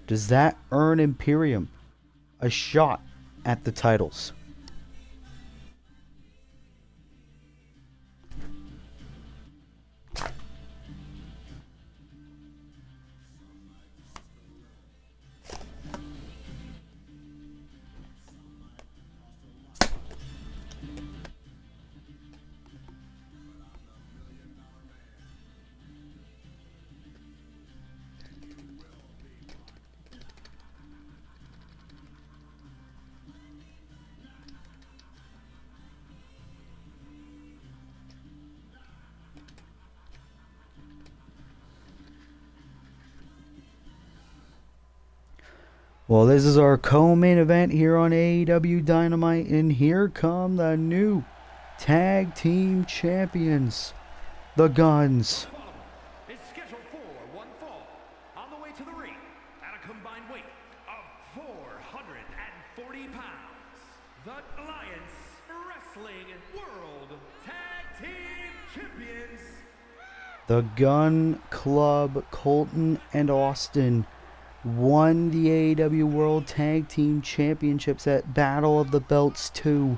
does that earn Imperium a shot at the titles? Well, this is our co-main event here on AEW Dynamite, and here come the new tag team champions, the Guns. Is scheduled for one fall. On the way to the ring at a combined weight of 440 pounds. The Alliance Wrestling World Tag Team Champions. The Gun Club, Colton and Austin, won the AEW World Tag Team Championships at Battle of the Belts 2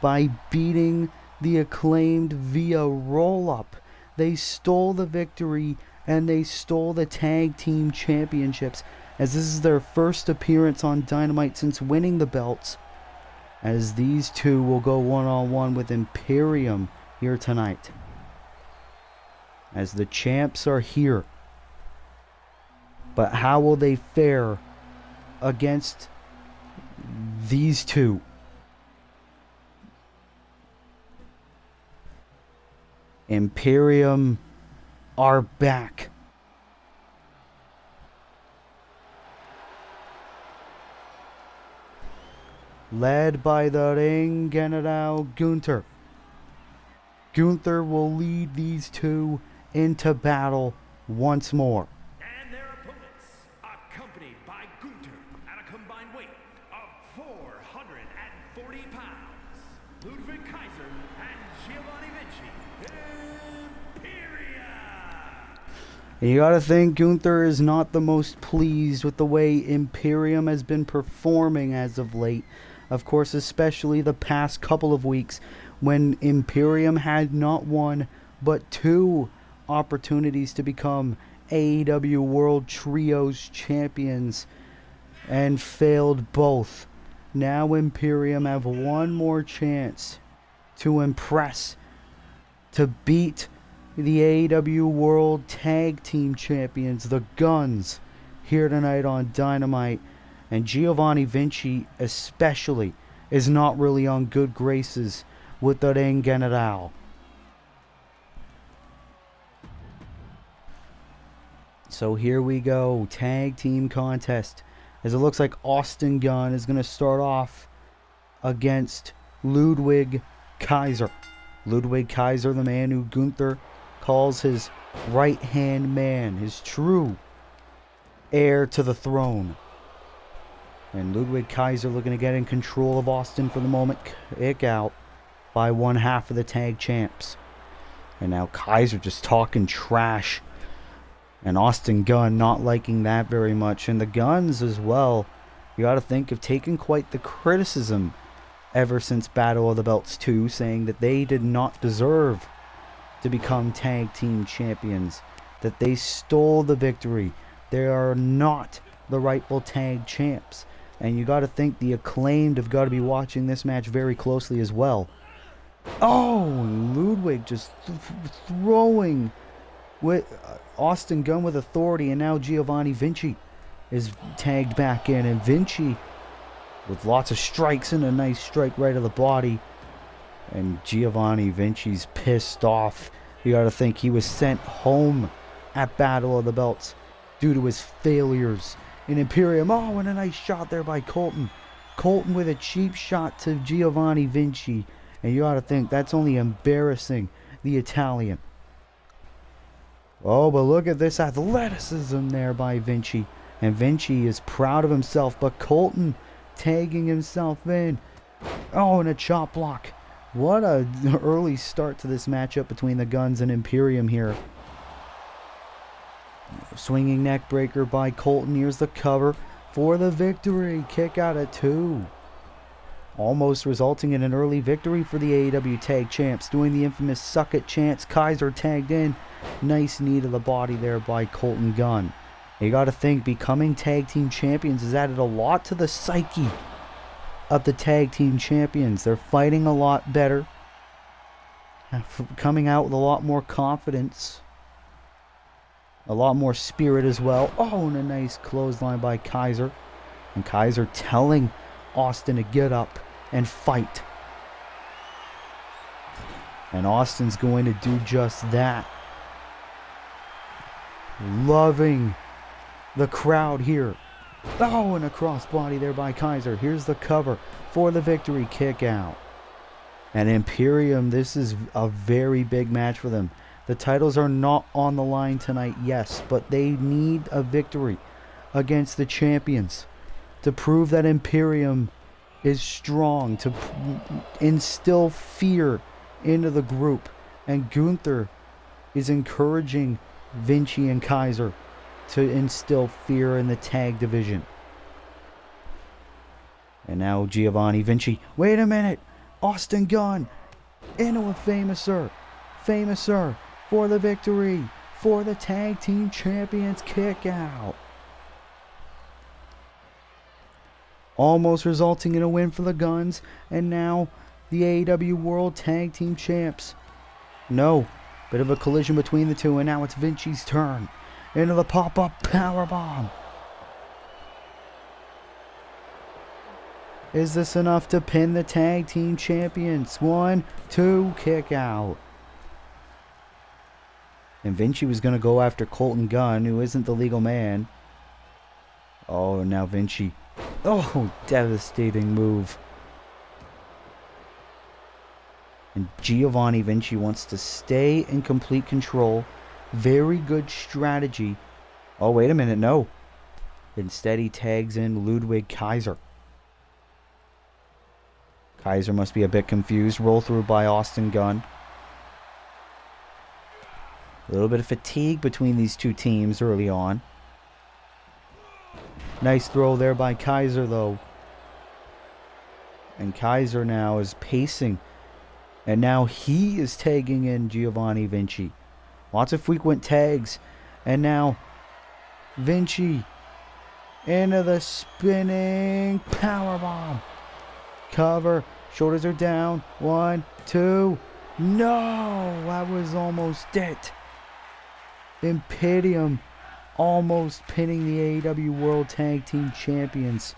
by beating the Acclaimed via roll-up. They stole the victory and they stole the Tag Team Championships, as this is their first appearance on Dynamite since winning the belts, as these two will go one-on-one with Imperium here tonight. As the champs are here. But how will they fare against these two? Imperium are back. Led by the Ring General Gunther. Gunther will lead these two into battle once more. And their opponents, accompanied by Gunther at a combined weight of 440 pounds. Ludwig Kaiser and Giovanni Vinci. Imperium! You gotta think Gunther is not the most pleased with the way Imperium has been performing as of late. Of course, especially the past couple of weeks when Imperium had not one but two opportunities to become AEW World Trios Champions and failed both. Now Imperium have one more chance to impress, to beat the AEW World Tag Team Champions, the Guns, here tonight on Dynamite. And Giovanni Vinci especially is not really on good graces with the Ring General. So here we go, tag team contest, as it looks like Austin Gunn is going to start off against Ludwig Kaiser. Ludwig Kaiser, the man who Gunther calls his right-hand man, his true heir to the throne. And Ludwig Kaiser looking to get in control of Austin for the moment. Kick out by one half of the tag champs. And now Kaiser just talking trash. And Austin Gunn not liking that very much. And the Guns as well, you got to think, have taken quite the criticism ever since Battle of the Belts 2, saying that they did not deserve to become tag team champions, that they stole the victory. They are not the rightful tag champs. And you got to think the Acclaimed have got to be watching this match very closely as well. Oh, Ludwig just throwing with Austin Gunn with authority, and now Giovanni Vinci is tagged back in, and Vinci with lots of strikes and a nice strike right to the body. And Giovanni Vinci's pissed off. You got to think he was sent home at Battle of the Belts due to his failures in Imperium. Oh, and a nice shot there by Colton. Colton with a cheap shot to Giovanni Vinci. And you ought to think that's only embarrassing the Italian. Oh, but look at this athleticism there by Vinci. And Vinci is proud of himself, but Colton tagging himself in. Oh, and a chop block. What a early start to this matchup between the Guns and Imperium here. Swinging neck breaker by Colton. Here's the cover for the victory. Kick out at 2. Almost resulting in an early victory for the AEW Tag Champs. Doing the infamous suck it chance. Kaiser tagged in. Nice knee to the body there by Colton Gunn. You got to think becoming tag team champions has added a lot to the psyche of the tag team champions. They're fighting a lot better. Coming out with a lot more confidence. A lot more spirit as well. Oh, and a nice clothesline by Kaiser. And Kaiser telling Austin to get up and fight. And Austin's going to do just that. Loving the crowd here. Oh, and a crossbody there by Kaiser. Here's the cover for the victory. Kick out. And Imperium, this is a very big match for them. The titles are not on the line tonight, yes, but they need a victory against the champions to prove that Imperium is strong, to instill fear into the group. And Gunther is encouraging Vinci and Kaiser to instill fear in the tag division. And now Giovanni Vinci. Wait a minute. Austin Gunn into a Famouser. Famouser for the victory. For the tag team champions. Kick out. Almost resulting in a win for the Guns. And now the AEW World Tag Team Champs. No. Bit of a collision between the two. And now it's Vinci's turn. Into the pop-up powerbomb. Is this enough to pin the tag team champions? 1, 2, kick out. And Vinci was going to go after Colton Gunn, who isn't the legal man. Oh, now Vinci. Oh, devastating move. And Giovanni Vinci wants to stay in complete control. Very good strategy. Oh, wait a minute, no. Instead, he tags in Ludwig Kaiser. Kaiser must be a bit confused. Roll through by Austin Gunn. A little bit of fatigue between these two teams early on. Nice throw there by Kaiser, though. And Kaiser now is pacing. And now he is tagging in Giovanni Vinci. Lots of frequent tags. And now Vinci into the spinning powerbomb. Cover. Shoulders are down. 1, 2. No! That was almost it. Imperium almost pinning the AEW World Tag Team Champions.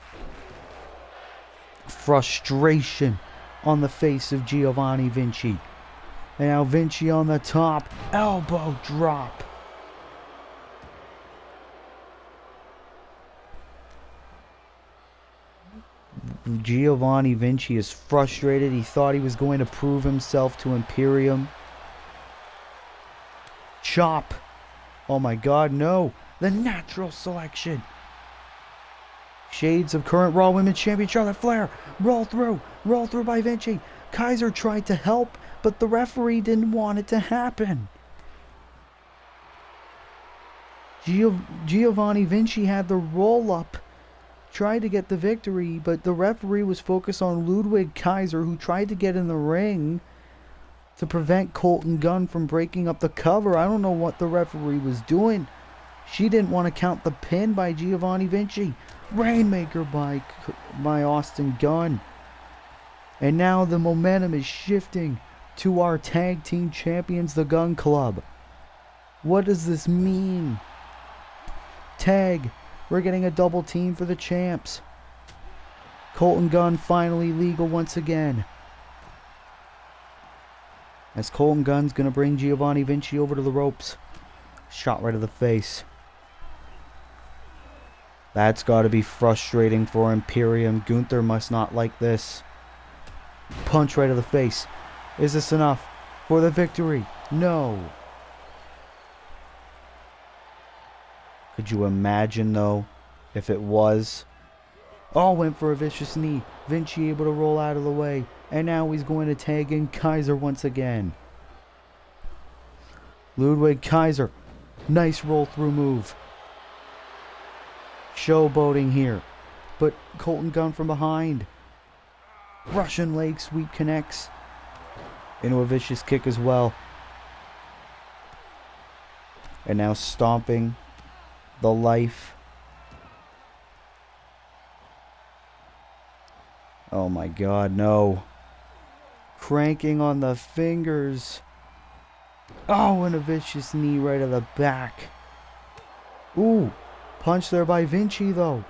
Frustration on the face of Giovanni Vinci. And now Vinci on the top. Elbow drop. Giovanni Vinci is frustrated. He thought he was going to prove himself to Imperium. Chop. Oh my God, no. The natural selection. Shades of current Raw Women's Champion Charlotte Flair. Roll through. Roll through by Vinci. Kaiser tried to help, but the referee didn't want it to happen. Giovanni Vinci had the roll up. Tried to get the victory, but the referee was focused on Ludwig Kaiser, who tried to get in the ring to prevent Colton Gunn from breaking up the cover. I don't know what the referee was doing. She didn't want to count the pin by Giovanni Vinci. Rainmaker by Austin Gunn. And now the momentum is shifting to our tag team champions, the Gun Club. What does this mean? Tag. We're getting a double team for the champs. Colton Gunn finally legal once again. As Colton Gunn's going to bring Giovanni Vinci over to the ropes. Shot right to the face. That's got to be frustrating for Imperium. Gunther must not like this. Punch right to the face. Is this enough for the victory? No. Could you imagine, though, if it was? Oh, went for a vicious knee. Vinci able to roll out of the way. And now he's going to tag in Kaiser once again. Ludwig Kaiser. Nice roll through move. Showboating here. But Colton Gunn from behind. Russian leg sweep connects. Into a vicious kick as well. And now stomping the life. Oh my God, no. Cranking on the fingers. Oh, and a vicious knee right to the back. Ooh, punch there by Vinci though.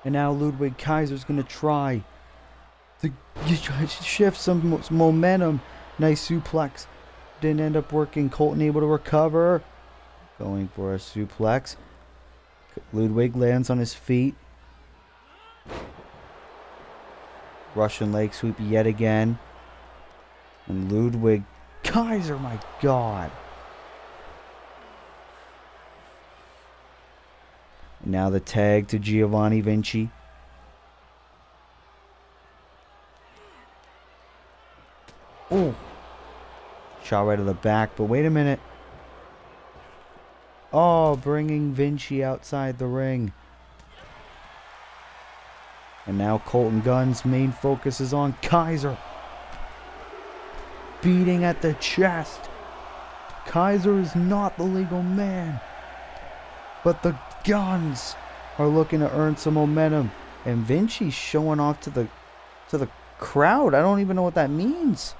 And now Ludwig Kaiser's going to try to shift some momentum. Nice suplex. Didn't end up working. Colton able to recover. Going for a suplex. Ludwig lands on his feet. Russian leg sweep yet again. And Ludwig Kaiser, my God. And now the tag to Giovanni Vinci. Oh. Shot right to the back, but wait a minute. Oh, bringing Vinci outside the ring. And now Colton Gunn's main focus is on Kaiser. Beating at the chest. Kaiser is not the legal man. But the Guns are looking to earn some momentum. And Vinci's showing off to the crowd. I don't even know what that means.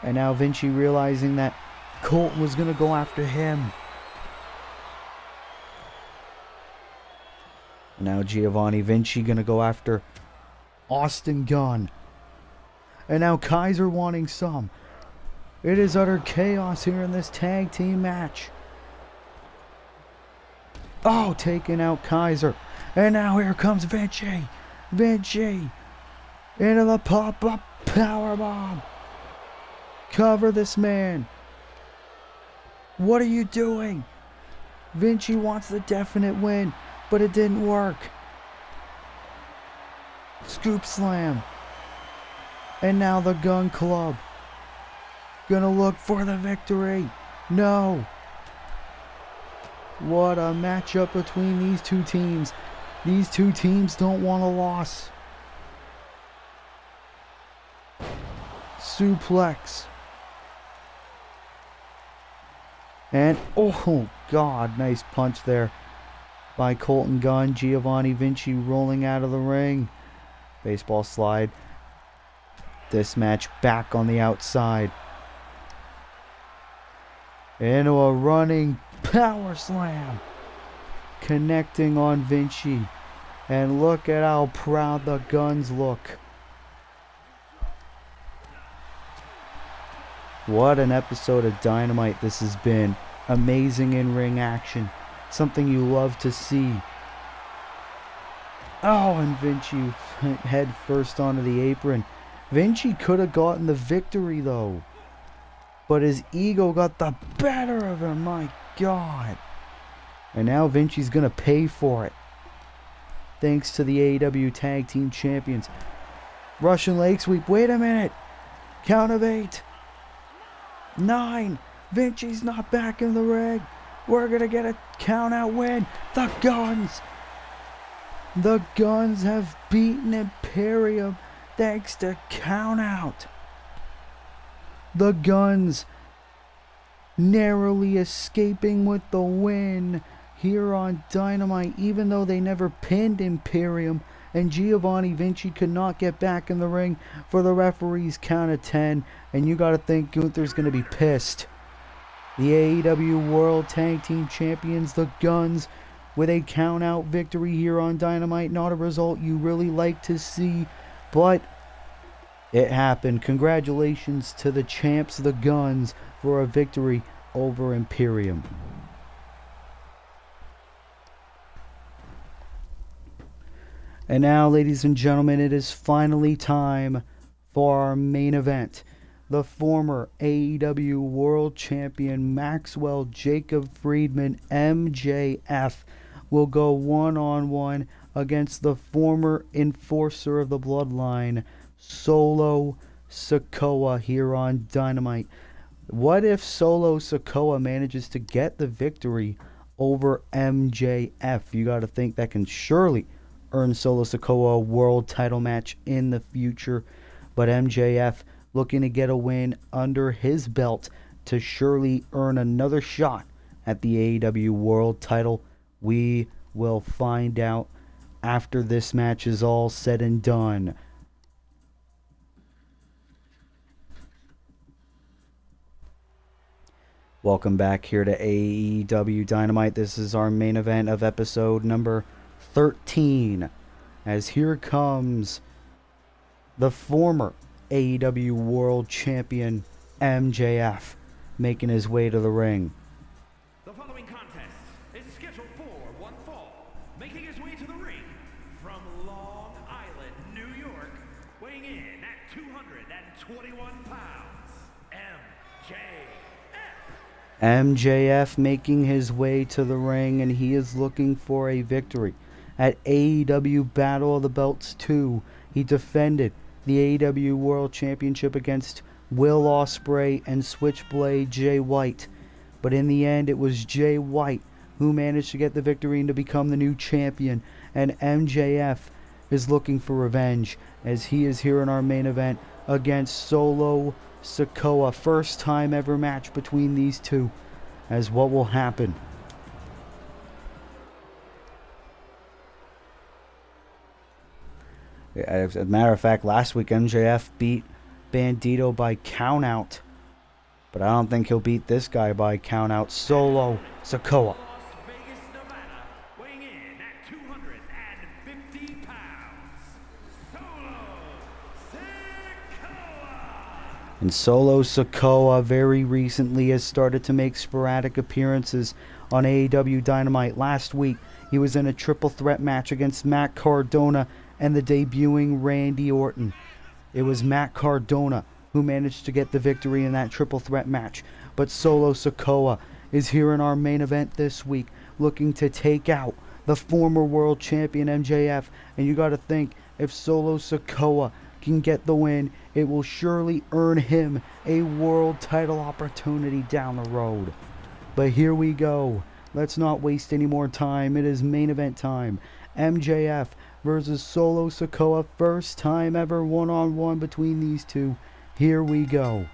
And now Vinci realizing that Colton was going to go after him. Now Giovanni Vinci going to go after Austin Gunn. And now Kaiser wanting some. It is utter chaos here in this tag team match. Oh, taking out Kaiser. And now here comes Vinci. Vinci. Into the pop-up powerbomb. Cover this man. What are you doing? Vinci wants the definite win, but it didn't work. Scoop slam. And now the Gun Club. Gonna look for the victory. No. What a matchup between these two teams. These two teams don't want a loss. Suplex. And, oh God, nice punch there by Colton Gunn. Giovanni Vinci rolling out of the ring. Baseball slide. This match back on the outside. Into a running power slam. Connecting on Vinci. And look at how proud the Guns look. What an episode of Dynamite this has been. Amazing in-ring action. Something you love to see. Oh, and Vinci head first onto the apron. Vinci could have gotten the victory though. But his ego got the better of him. My God. And now Vinci's going to pay for it. Thanks to the AEW Tag Team Champions. Russian leg sweep. Wait a minute. Count of 8. 9. Vinci's not back in the ring. We're going to get a count out win. The Guns. The Guns have beaten Imperium thanks to count out. The Guns narrowly escaping with the win here on Dynamite, even though they never pinned Imperium, and Giovanni Vinci could not get back in the ring for the referee's count of 10, and you gotta think Gunther's gonna be pissed. The AEW World Tag Team Champions, the Guns, with a count out victory here on Dynamite. Not a result you really like to see, but it happened. Congratulations to the champs, the Guns, for a victory over Imperium. And now, ladies and gentlemen, it is finally time for our main event. The former AEW World Champion Maxwell Jacob Friedman, MJF, will go one-on-one against the former enforcer of the Bloodline, Solo Sikoa, here on Dynamite. What if Solo Sikoa manages to get the victory over MJF? You got to think that can surely earn Solo Sikoa a world title match in the future. But MJF looking to get a win under his belt to surely earn another shot at the AEW world title. We will find out after this match is all said and done. Welcome back here to AEW Dynamite. This is our main event of episode number 13. As here comes the former AEW World Champion MJF making his way to the ring. The following contest is scheduled for one fall. Making his way to the ring from Long Island, New York, weighing in at 221 pounds, MJF making his way to the ring, and he is looking for a victory. At AEW Battle of the Belts 2, he defended the AEW World Championship against Will Ospreay and Switchblade Jay White. But in the end, it was Jay White who managed to get the victory and to become the new champion. And MJF is looking for revenge, as he is here in our main event against Solo Sikoa. First time ever match between these two. As what will happen? As a matter of fact, last week MJF beat Bandito by countout, but I don't think he'll beat this guy by countout. Solo Sikoa. Las Vegas, Nevada, weighing in at 250 pounds, Solo Sikoa. And Solo Sikoa very recently has started to make sporadic appearances on AEW Dynamite. Last week, he was in a triple threat match against Matt Cardona and the debuting Randy Orton. It was Matt Cardona who managed to get the victory in that triple threat match. But Solo Sikoa is here in our main event this week, looking to take out the former world champion MJF. And you got to think, if Solo Sikoa can get the win, it will surely earn him a world title opportunity down the road. But here we go. Let's not waste any more time. It is main event time. MJF versus Solo Sikoa. First time ever one-on-one between these two. Here we go.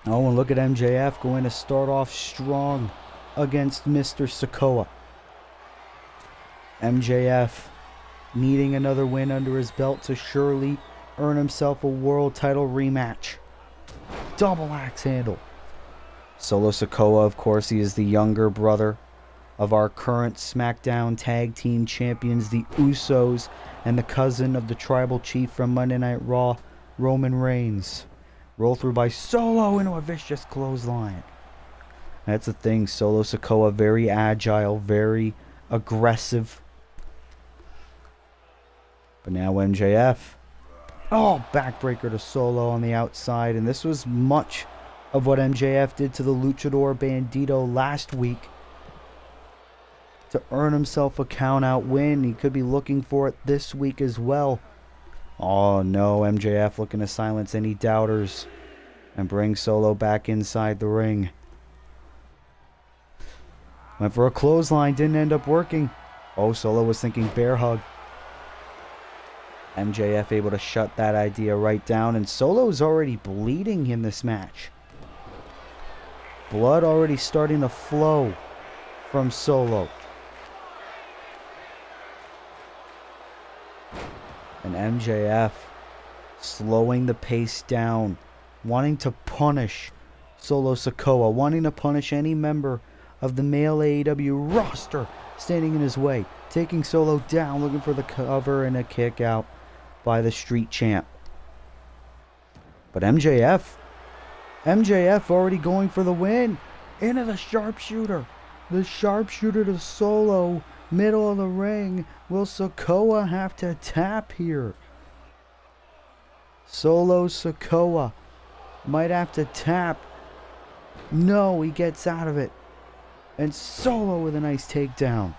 Oh, and look at MJF going to start off strong against Mr. Sikoa. MJF needing another win under his belt to surely earn himself a world title rematch. Double axe handle. Solo Sikoa, of course, he is the younger brother of our current SmackDown Tag Team Champions, the Usos, and the cousin of the Tribal Chief from Monday Night Raw, Roman Reigns. Roll through by Solo into a vicious clothesline. That's the thing, Solo Sikoa, very agile, very aggressive. But now MJF. Oh, backbreaker to Solo on the outside. And this was much of what MJF did to the Luchador Bandito last week to earn himself a count-out win. He could be looking for it this week as well. Oh no, MJF looking to silence any doubters and bring Solo back inside the ring. Went for a clothesline, didn't end up working. Oh, Solo was thinking bear hug. MJF able to shut that idea right down, and Solo's already bleeding in this match. Blood already starting to flow from Solo. And MJF slowing the pace down, wanting to punish Solo Sikoa, wanting to punish any member of the male AEW roster standing in his way, taking Solo down, looking for the cover and a kick out by the Street Champ. But MJF already going for the win. Into the sharpshooter. The sharpshooter to Solo Middle of the ring. Will Sikoa have to tap here? Solo Sikoa might have to tap. No, he gets out of it. And Solo with a nice takedown.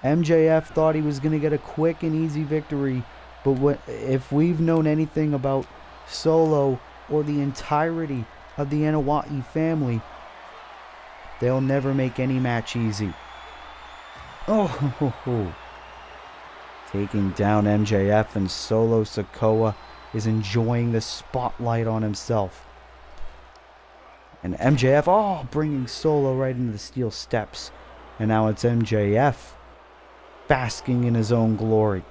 MJF thought he was going to get a quick and easy victory, but if we've known anything about Solo or the entirety of the Anoa'i family, they'll never make any match easy. Oh, taking down MJF, and Solo Sikoa is enjoying the spotlight on himself. And MJF, bringing Solo right into the steel steps. And now it's MJF basking in his own glory.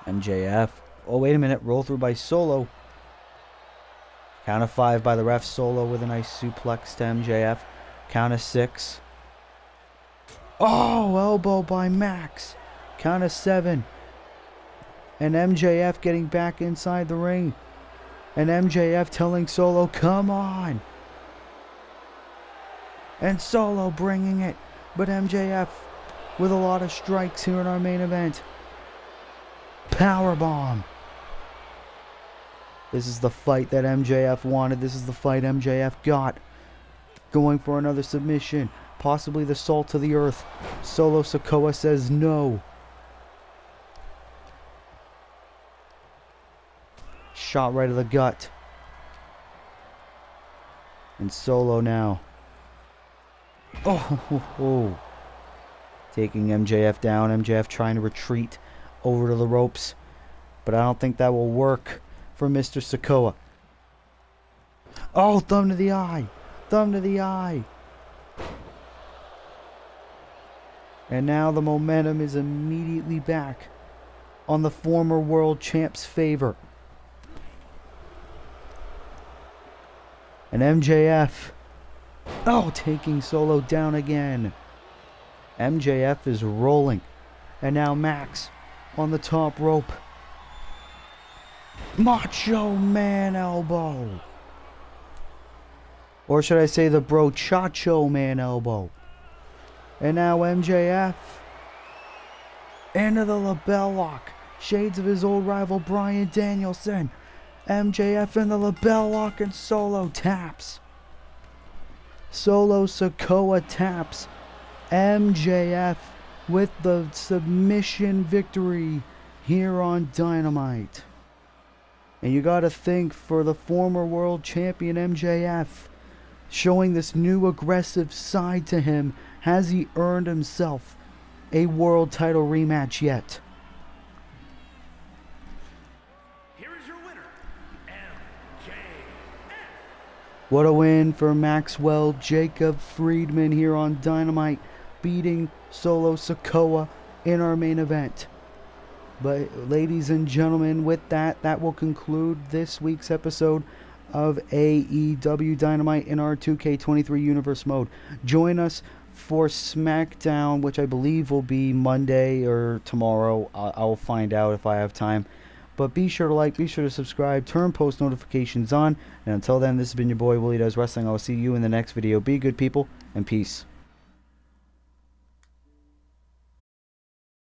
MJF. Oh, wait a minute. Roll through by Solo. Count of 5 by the ref. Solo with a nice suplex to MJF. Count of 6. Oh, elbow by Max. Count of 7. And MJF getting back inside the ring. And MJF telling Solo, come on. And Solo bringing it. But MJF with a lot of strikes here in our main event. Powerbomb. This is the fight that MJF wanted. This is the fight MJF got. Going for another submission. Possibly the salt to the earth. Solo Sikoa says no. Shot right to the gut. And Solo now. Oh. Taking MJF down. MJF trying to retreat over to the ropes. But I don't think that will work for Mr. Sikoa. Oh, thumb to the eye. Thumb to the eye. And now the momentum is immediately back on the former world champ's favor. And MJF, taking Solo down again. MJF is rolling. And now Max on the top rope. Macho Man elbow. Or should I say the Brochacho Man elbow. And now MJF into the lapel lock. Shades of his old rival Bryan Danielson. MJF in the lapel lock, and Solo taps. Solo Sikoa taps. MJF with the submission victory here on Dynamite. And you gotta think, for the former world champion MJF, showing this new aggressive side to him, has he earned himself a world title rematch yet? What a win for Maxwell Jacob Friedman here on Dynamite, beating Solo Sikoa in our main event. But ladies and gentlemen, with that will conclude this week's episode of AEW Dynamite in our 2K23 Universe mode. Join us for SmackDown, which I believe will be Monday or tomorrow. I'll find out if I have time. But be sure to like, be sure to subscribe, turn post notifications on. And until then, this has been your boy Willie Does Wrestling. I will see you in the next video. Be good, people, and peace.